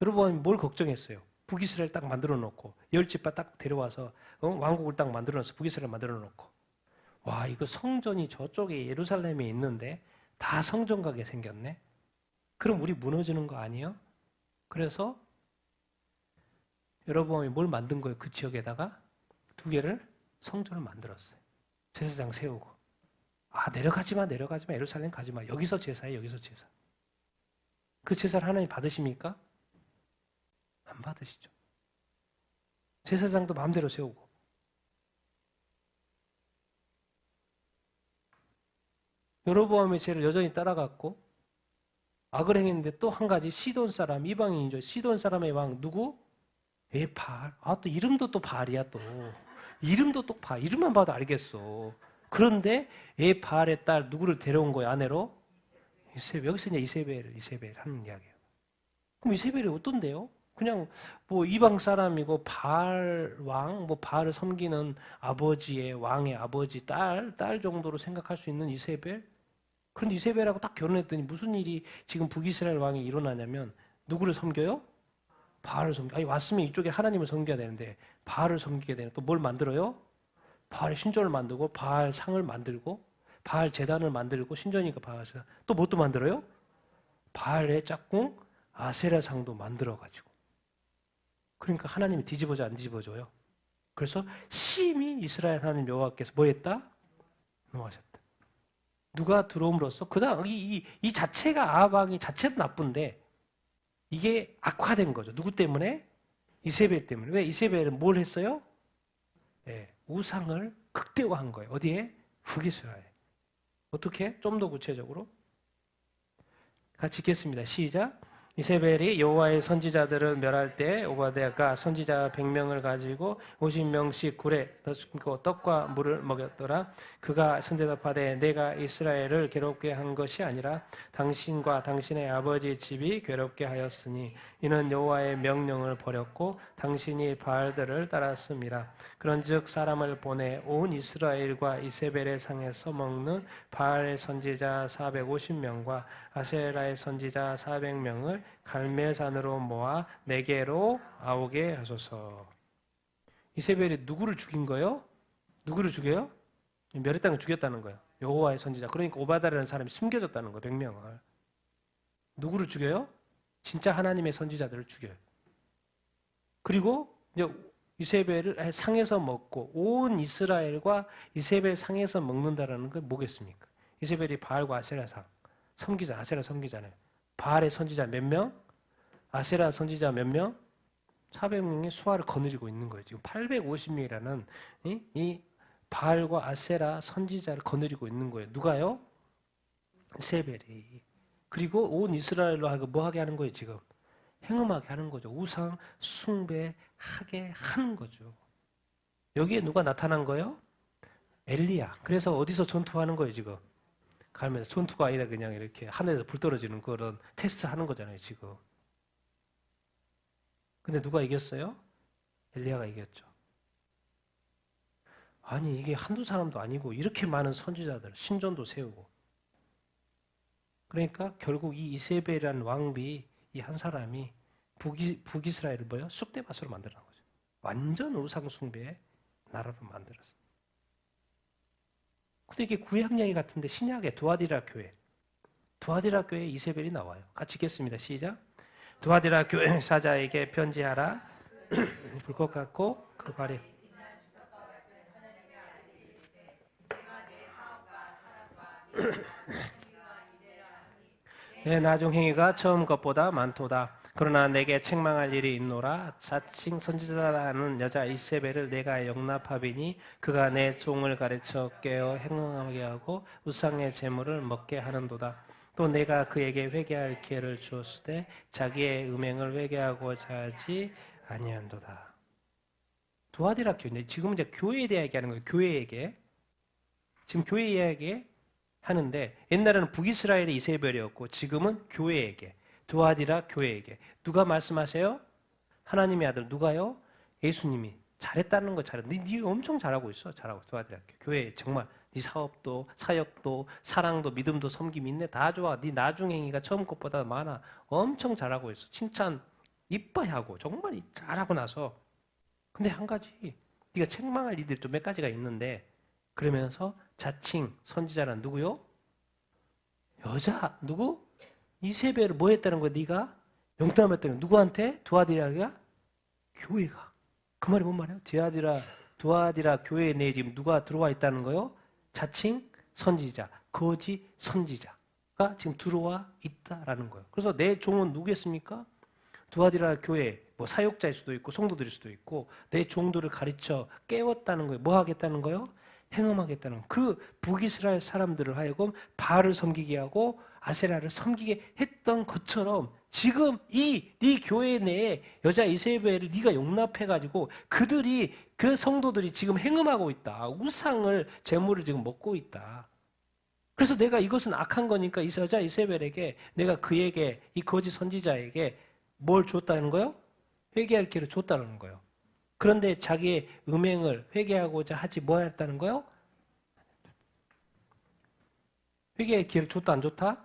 Speaker 1: 여로보암이 뭘 걱정했어요? 북이스라엘 딱 만들어 놓고 열 지파 딱 데려와서 왕국을 딱 만들어 놨어. 북이스라엘 만들어 놓고. 와, 이거 성전이 저쪽에 예루살렘에 있는데 다 성전 가게 생겼네. 그럼 우리 무너지는 거 아니에요? 그래서 여로보암이 뭘 만든 거예요? 그 지역에다가 두 개를 성전을 만들었어요. 제사장 세우고. 아, 내려가지 마. 예루살렘 가지 마. 여기서 제사해. 여기서 제사. 그 제사를 하나님 받으십니까? 안 받으시죠. 제사장도 마음대로 세우고. 여로보암의 죄를 여전히 따라갔고 악을 행했는데 또 한 가지 시돈 사람, 이방인이죠. 시돈 사람의 왕 누구? 바알. 아, 또 이름도 또 바알이야 또. 이름도 또 바알. 이름만 봐도 알겠어. 그런데 바알의 딸 누구를 데려온 거예요? 아내로? 이세벨. 여기서 이제 이세벨 하는 이야기예요. 그럼 이세벨이 어떤데요? 그냥 뭐 이방 사람이고 바알 왕, 뭐 바알을 섬기는 아버지의 왕의 아버지 딸 정도로 생각할 수 있는 이세벨. 그런데 이세벨하고 딱 결혼했더니 무슨 일이 지금 북이스라엘 왕이 일어나냐면 누구를 섬겨요? 바알을 섬겨. 아니 왔으면 이쪽에 하나님을 섬겨야 되는데 바알을 섬기게 되는. 또 뭘 만들어요? 바알의 신전을 만들고 바알 상을 만들고 바알 제단을 만들고 신전이니까 바알 제단. 또 뭐 또 만들어요? 바알의 짝꿍 아세라 상도 만들어 가지고. 그러니까 하나님이 뒤집어져 안 뒤집어져요. 그래서 심히 이스라엘 하나님 여호와께서 뭐 했다? 노하셨다. 누가 들어옴으로써 그다음 이 자체가 아합 왕이 자체도 나쁜데 이게 악화된 거죠. 누구 때문에? 이세벨 때문에. 왜? 이세벨은 뭘 했어요? 우상을 극대화한 거예요. 어디에? 북이스라엘. 어떻게? 좀 더 구체적으로 같이 읽겠습니다. 시작. 이세벨이 여호와의 선지자들을 멸할 때 오바댜가 선지자 100명을 가지고 50명씩 굴에 넣고 떡과 물을 먹였더라. 그가 선대답하되 내가 이스라엘을 괴롭게 한 것이 아니라 당신과 당신의 아버지 집이 괴롭게 하였으니 이는 여호와의 명령을 버렸고 당신이 바알들을 따랐음이라. 그런즉 사람을 보내 온 이스라엘과 이세벨의 상에서 먹는 바알의 선지자 450명과 아세라의 선지자 400명을 갈멜산으로 모아 내게로 나오게 하소서. 이세벨이 누구를 죽인 거예요? 누구를 죽여요? 멸했다는 걸 죽였다는 거예요. 여호와의 선지자. 그러니까 오바댜라는 사람이 숨겨졌다는 거예요. 100명을. 누구를 죽여요? 진짜 하나님의 선지자들을 죽여요. 그리고 이제 이세벨을 상에서 먹고 온 이스라엘과 이세벨 상에서 먹는다라는 건 뭐겠습니까? 이세벨이 바알과 아세라 상 아세라 섬기잖아요. 바알의 선지자 몇 명? 아세라 선지자 몇 명? 400명의 수하를 거느리고 있는 거예요. 지금 850명이라는 이 바알과 아세라 선지자를 거느리고 있는 거예요. 누가요? 이세벨이. 그리고 온 이스라엘로 하고 뭐 하게 하는 거예요, 지금? 행음하게 하는 거죠. 우상 숭배하게 하는 거죠. 여기에 누가 나타난 거예요? 엘리야. 그래서 어디서 전투하는 거예요, 지금? 가면서 전투가 아니라 그냥 이렇게 하늘에서 불 떨어지는 그런 테스트 하는 거잖아요, 지금. 근데 누가 이겼어요? 엘리야가 이겼죠. 아니 이게 한두 사람도 아니고 이렇게 많은 선지자들 신전도 세우고 그러니까 결국 이 이세벨이라는 왕비 이 한 사람이 북이스라엘을 뭐요? 쑥대밭으로 만들어 놓은 거죠. 완전 우상숭배의 나라로 만들었어요. 근데 이게 구약 얘기 같은데 신약의 두아디라 교회에 이세벨이 나와요. 같이 읽겠습니다. 시작. 두아디라 교회 사자에게 편지하라. 불꽃 같고 그 발에 내 나중 행위가 처음 것보다 많도다. 그러나 내게 책망할 일이 있노라. 자칭 선지자라는 여자 이세벨을 내가 용납하비니 그가 내 종을 가르쳐 깨어 행응하게 하고 우상의 제물을 먹게 하는도다. 또 내가 그에게 회개할 기회를 주었을 때 자기의 음행을 회개하고자 하지 아니한도다. 두아디라 교회. 지금 이제 교회에 대해 얘기하는 거예요. 교회에게. 지금 교회 이야기 하는데 옛날에는 북이스라엘의 이세벨이었고 지금은 교회에게 두아디라 교회에게 누가 말씀하세요? 하나님의 아들 누가요? 예수님이 잘했다는 거 잘해. 네 엄청 잘하고 있어. 잘하고 두아디라 교회 정말 네 사업도 사역도 사랑도 믿음도 섬김이 있네. 다 좋아. 네 나중 행위가 처음 것보다 많아. 엄청 잘하고 있어. 칭찬 이뻐 하고 정말 잘하고 나서 근데 한 가지 네가 책망할 일들도 몇 가지가 있는데 그러면서 자칭 선지자란 누구요? 여자 누구? 이세벨을 뭐 했다는 거야? 네가 용납했다는 거야. 누구한테? 두아디라가? 교회가. 그 말이 뭔 말이에요? 두아디라 교회 내에 지금 누가 들어와 있다는 거요? 자칭 선지자, 거짓 선지자가 지금 들어와 있다라는 거예요. 그래서 내 종은 누구겠습니까? 두아디라 교회 뭐 사역자일 수도 있고 성도들일 수도 있고 내 종들을 가르쳐 깨웠다는 거예요. 뭐 하겠다는 거요? 행음하겠다는 그 북이스라엘 사람들을 하여금 바알을 섬기게 하고 아세라를 섬기게 했던 것처럼 지금 네 교회 내에 여자 이세벨을 네가 용납해가지고 그들이 그 성도들이 지금 행음하고 있다. 우상을 제물을 지금 먹고 있다. 그래서 내가 이것은 악한 거니까 이 여자 이세벨에게 내가 그에게 이 거짓 선지자에게 뭘 줬다는 거요? 회개할 기회를 줬다는 거예요. 그런데 자기의 음행을 회개하고자 하지 뭐 했다는 거요? 회개의 기회를 줬다 안 줬다?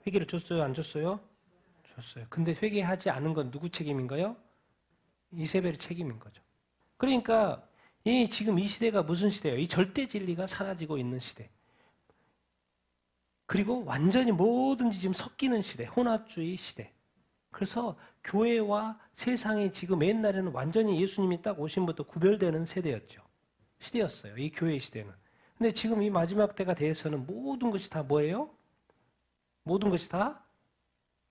Speaker 1: 회개를 줬어요 안 줬어요? 줬어요. 근데 회개하지 않은 건 누구 책임인가요? 이세벨의 책임인 거죠. 그러니까 지금 이 시대가 무슨 시대예요? 이 절대 진리가 사라지고 있는 시대. 그리고 완전히 뭐든지 지금 섞이는 시대, 혼합주의 시대. 그래서 교회와 세상이 지금 옛날에는 완전히 예수님이 딱 오신부터 구별되는 시대였어요. 이 교회의 시대는. 근데 지금 이 마지막 때가 돼서는 모든 것이 다 뭐예요? 모든 것이 다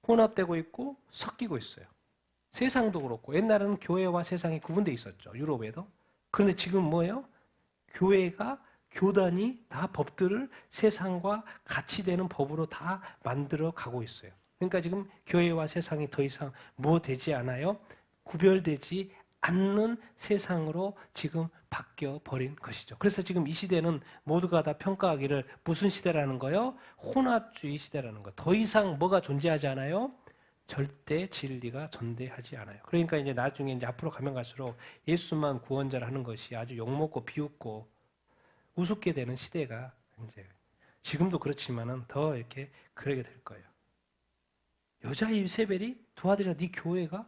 Speaker 1: 혼합되고 있고 섞이고 있어요. 세상도 그렇고 옛날에는 교회와 세상이 구분되어 있었죠. 유럽에도. 그런데 지금 뭐예요? 교회가 교단이 다 법들을 세상과 같이 되는 법으로 다 만들어 가고 있어요. 그러니까 지금 교회와 세상이 더 이상 뭐 되지 않아요? 구별되지 않는 세상으로 지금 바뀌어 버린 것이죠. 그래서 지금 이 시대는 모두가 다 평가하기를 무슨 시대라는 거요? 혼합주의 시대라는 거. 더 이상 뭐가 존재하지 않아요? 절대 진리가 존재하지 않아요. 그러니까 이제 나중에 이제 앞으로 가면 갈수록 예수만 구원자를 하는 것이 아주 욕먹고 비웃고 우습게 되는 시대가 이제 지금도 그렇지만은 더 이렇게 그러게 될 거예요. 여자 이세벨이 도와드려 네 교회가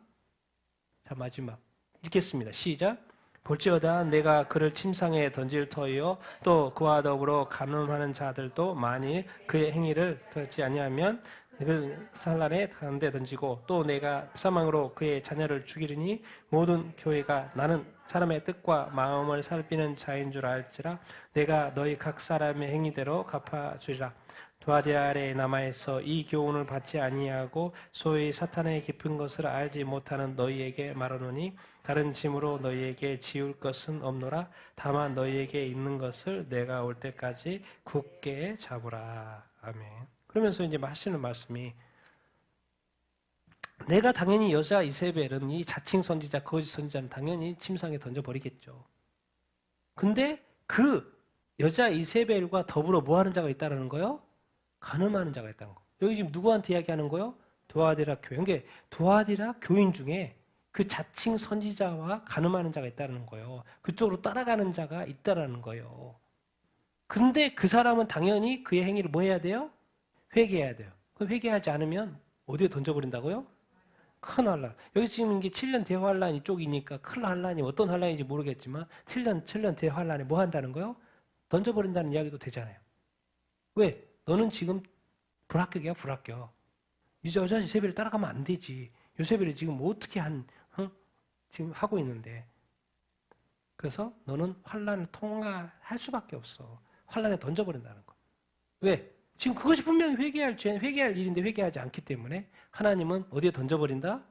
Speaker 1: 자 마지막 읽겠습니다. 시작. 볼지어다 내가 그를 침상에 던질 터이요 또 그와 더불어 간음하는 자들도 많이 그의 행위를 듣지 아니하면 그 산란에 가운데 던지고 또 내가 사망으로 그의 자녀를 죽이리니 모든 교회가 나는 사람의 뜻과 마음을 살피는 자인 줄 알지라 내가 너희 각 사람의 행위대로 갚아주리라. 두아디라 아래에 남아있어 이 교훈을 받지 아니하고 소위 사탄의 깊은 것을 알지 못하는 너희에게 말하노니 다른 짐으로 너희에게 지울 것은 없노라. 다만 너희에게 있는 것을 내가 올 때까지 굳게 잡으라. 아멘. 그러면서 이제 하시는 말씀이 내가 당연히 여자 이세벨은 이 자칭 선지자, 거짓 선지자는 당연히 침상에 던져버리겠죠. 근데 그 여자 이세벨과 더불어 뭐 하는 자가 있다는 거요? 간음하는 자가 있다는 거. 여기 지금 누구한테 이야기하는 거요? 두아디라 교회. 그러니까 두아디라 교인 중에 그 자칭 선지자와 간음하는 자가 있다는 거예요. 그쪽으로 따라가는 자가 있다라는 거예요. 근데 그 사람은 당연히 그의 행위를 뭐 해야 돼요? 회개해야 돼요. 그럼 회개하지 않으면 어디에 던져버린다고요? 큰 환란. 여기 지금 이게 7년 대환란 이쪽이니까 큰 환란이 어떤 환란인지 모르겠지만 7년 대환란에 뭐 한다는 거요? 던져버린다는 이야기도 되잖아요. 왜? 너는 지금 불합격이야, 불합격. 이 여자 이세벨을 따라가면 안 되지. 요세벨이 지금 뭐 어떻게 지금 하고 있는데. 그래서 너는 환란을 통과할 수밖에 없어. 환란에 던져버린다는 거. 왜? 지금 그것이 분명히 회개할 일인데 회개하지 않기 때문에 하나님은 어디에 던져버린다?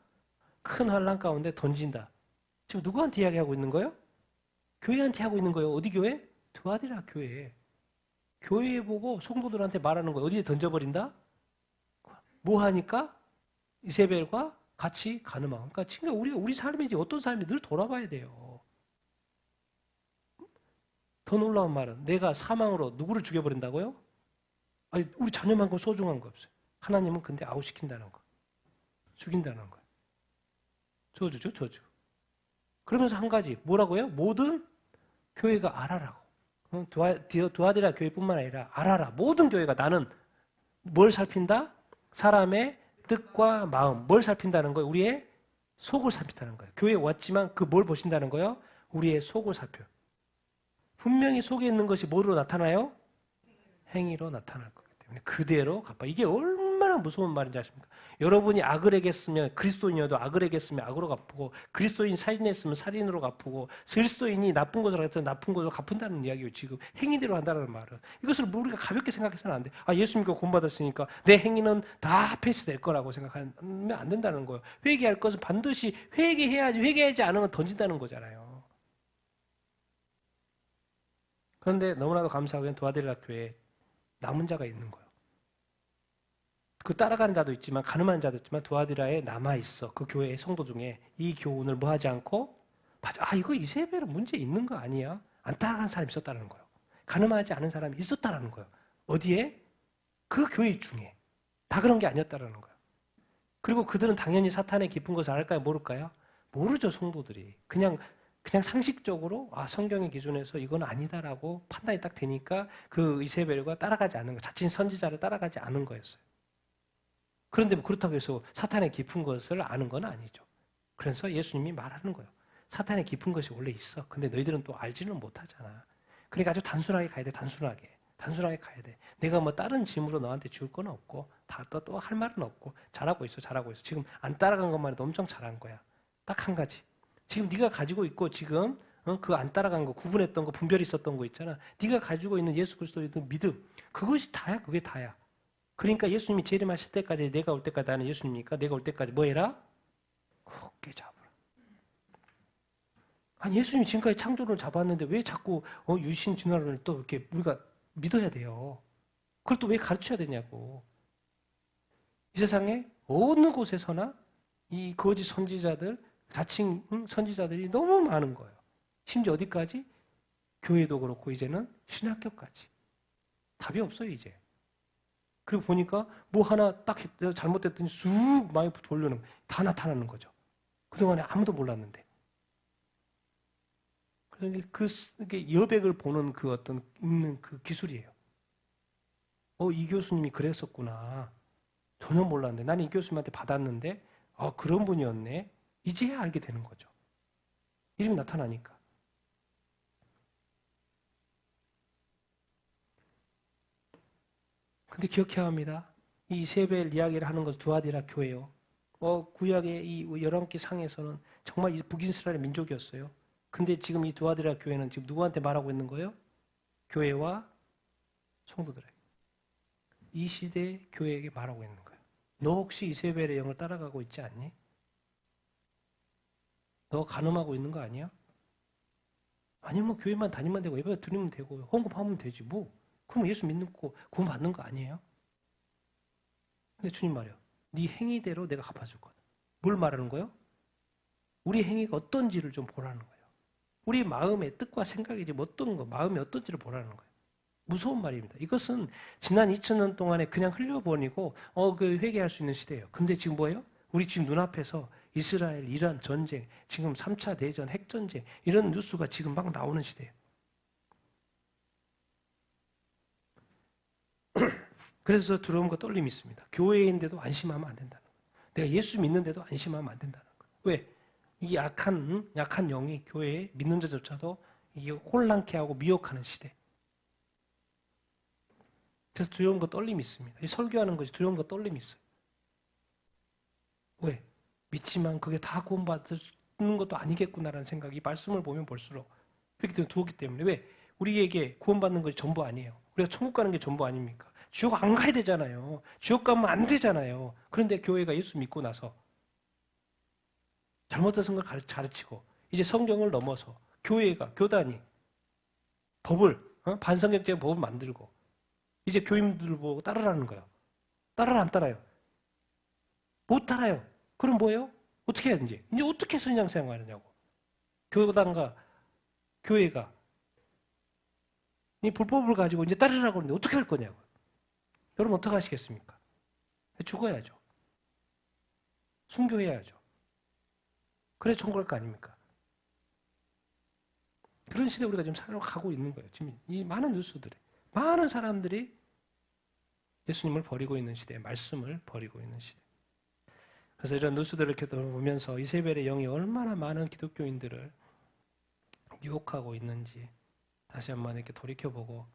Speaker 1: 큰 환란 가운데 던진다. 지금 누구한테 이야기하고 있는 거예요? 교회한테 하고 있는 거예요. 어디 교회? 두아디라 교회. 교회 보고 성도들한테 말하는 거예요. 어디에 던져버린다? 뭐 하니까? 이세벨과 같이 간음하고. 그러니까 지금 우리 삶이지 어떤 삶이 늘 돌아봐야 돼요. 더 놀라운 말은 내가 사망으로 누구를 죽여버린다고요? 아니, 우리 자녀만큼 소중한 거 없어요. 하나님은 근데 아웃시킨다는 거. 죽인다는 거예요. 저주죠, 저주. 그러면서 한 가지, 뭐라고요? 모든 교회가 알아라고. 두아디라 교회뿐만 아니라 알아라. 모든 교회가 나는 뭘 살핀다? 사람의 뜻과 마음. 뭘 살핀다는 거예요? 우리의 속을 살핀다는 거예요. 교회에 왔지만 그 뭘 보신다는 거예요? 우리의 속을 살펴요. 분명히 속에 있는 것이 뭐로 나타나요? 행위로 나타날 거기 때문에 그대로 갚아. 이게 얼마나 무서운 말인지 아십니까? 여러분이 악을 행했으면 그리스도인이어도 악을 행했으면 악으로 갚고 그리스도인 살인했으면 살인으로 갚고 그리스도인이 나쁜 것을 했으면 나쁜 것으로 갚는다는 이야기예요. 지금 행위대로 한다는 말은. 이것을 우리가 가볍게 생각해서는 안 돼. 아, 예수 믿고 구원받았으니까 내 행위는 다 패스될 거라고 생각하면 안 된다는 거예요. 회개할 것은 반드시 회개해야지. 회개하지 않으면 던진다는 거잖아요. 그런데 너무나도 감사하게 도아디라 교회에 남은 자가 있는 거예요. 그 따라가는 자도 있지만 가늠하는 자도 있지만 도아디라에 남아있어. 그 교회의 성도 중에 이 교훈을 뭐 하지 않고 맞아. 아, 이거 이세벨은 문제 있는 거 아니야? 안 따라가는 사람이 있었다는 거예요. 가늠하지 않은 사람이 있었다는 거예요. 어디에? 그 교회 중에. 다 그런 게 아니었다는 거예요. 그리고 그들은 당연히 사탄의 깊은 것을 알까요? 모를까요? 모르죠, 성도들이. 그냥 상식적으로 성경의 기준에서 이건 아니다라고 판단이 딱 되니까 그 이세벨과 따라가지 않는 거, 자칭 선지자를 따라가지 않은 거였어요. 그런데 뭐 그렇다고 해서 사탄의 깊은 것을 아는 건 아니죠. 그래서 예수님이 말하는 거예요. 사탄의 깊은 것이 원래 있어. 근데 너희들은 또 알지는 못하잖아. 그러니까 아주 단순하게 가야 돼. 단순하게 가야 돼. 내가 뭐 다른 짐으로 너한테 줄 건 없고 또 할 말은 없고 잘하고 있어. 지금 안 따라간 것만 해도 엄청 잘한 거야. 딱 한 가지. 지금 네가 가지고 있고 지금 그 안 따라간 거, 구분했던 거, 분별이 있었던 거 있잖아. 네가 가지고 있는 예수 그리스도의 믿음, 그것이 다야. 그게 다야. 그러니까 예수님이 재림하실 때까지 내가 올 때까지 나는 예수님이니까 내가 올 때까지 뭐 해라? 굳게 잡으라. 아니 예수님이 지금까지 창조를 잡았는데 왜 자꾸 유신 진화론을 또 이렇게 우리가 믿어야 돼요? 그걸 또 왜 가르쳐야 되냐고. 이 세상에 어느 곳에서나 이 거짓 선지자들, 자칭 선지자들이 너무 많은 거예요. 심지어 어디까지? 교회도 그렇고 이제는 신학교까지. 답이 없어요 이제. 그리고 보니까 뭐 하나 딱 잘못됐더니 쑥 많이 돌려는 다 나타나는 거죠. 그동안에 아무도 몰랐는데. 그러니까 그게 여백을 보는 그 어떤 읽는 그 기술이에요. 이 교수님이 그랬었구나. 전혀 몰랐는데 나는 이 교수님한테 받았는데 그런 분이었네. 이제야 알게 되는 거죠. 이름이 나타나니까. 근데 기억해야 합니다. 이 이세벨 이야기를 하는 것은 두아디라 교회요. 구약의 이 열왕기 상에서는 정말 북이스라엘 민족이었어요. 근데 지금 이 두아디라 교회는 지금 누구한테 말하고 있는 거예요? 교회와 성도들에게. 이 시대 교회에게 말하고 있는 거예요. 너 혹시 이세벨의 영을 따라가고 있지 않니? 너 간음하고 있는 거 아니야? 아니면 교회만 다니면 되고 예배 드리면 되고 헌금하면 되지 뭐. 그럼 예수 믿고 구원 받는 거 아니에요? 근데 주님 말이요. 네 행위대로 내가 갚아줄 거다. 뭘 말하는 거예요? 우리 행위가 어떤지를 좀 보라는 거예요. 우리 마음의 뜻과 생각이 지금 어떤 거, 마음이 어떤지를 보라는 거예요. 무서운 말입니다. 이것은 지난 2000년 동안에 그냥 흘려보내고 그 회개할 수 있는 시대예요. 근데 지금 뭐예요? 우리 지금 눈앞에서 이스라엘, 이란 전쟁, 지금 3차 대전, 핵전쟁 이런 뉴스가 지금 막 나오는 시대예요. 그래서 두려움과 떨림이 있습니다. 교회인데도 안심하면 안 된다는 거예요. 내가 예수 믿는데도 안심하면 안 된다는 거예요. 왜? 이 약한 영이 교회에 믿는 자조차도 이게 혼란케 하고 미혹하는 시대. 그래서 두려움과 떨림이 있습니다. 이 설교하는 것이 두려움과 떨림이 있어요. 왜? 믿지만 그게 다 구원받는 것도 아니겠구나라는 생각이 말씀을 보면 볼수록 그렇기 때문에 두었기 때문에 왜? 우리에게 구원받는 것이 전부 아니에요. 우리가 천국 가는 게 전부 아닙니까? 지옥 안 가야 되잖아요. 지옥 가면 안 되잖아요. 그런데 교회가 예수 믿고 나서 잘못된 생각을 가르치고 이제 성경을 넘어서 교회가, 교단이 법을, 반성경적인 법을 만들고 이제 교인들 보고 따르라는 거예요. 따라라 안 따라요? 못 따라요. 그럼 뭐예요? 어떻게 해야 되는지. 이제 어떻게 신앙생활 하냐고. 교단과 교회가 이 불법을 가지고 이제 따르라고 하는데 어떻게 할 거냐고. 여러분 어떻게 하시겠습니까? 죽어야죠. 순교해야죠. 그래 천국 갈 거 아닙니까? 그런 시대에 우리가 지금 살아가고 있는 거예요. 지금 이 많은 뉴스들이. 많은 사람들이 예수님을 버리고 있는 시대, 말씀을 버리고 있는 시대. 그래서 이런 뉴스들을 이렇게 보면서 이세벨의 영이 얼마나 많은 기독교인들을 유혹하고 있는지 다시 한번 이렇게 돌이켜보고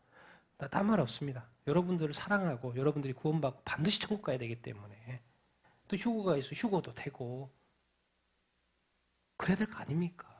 Speaker 1: 나 딴 말 없습니다. 여러분들을 사랑하고 여러분들이 구원받고 반드시 천국 가야 되기 때문에 또 휴거가 있어 휴거도 되고 그래야 될 거 아닙니까?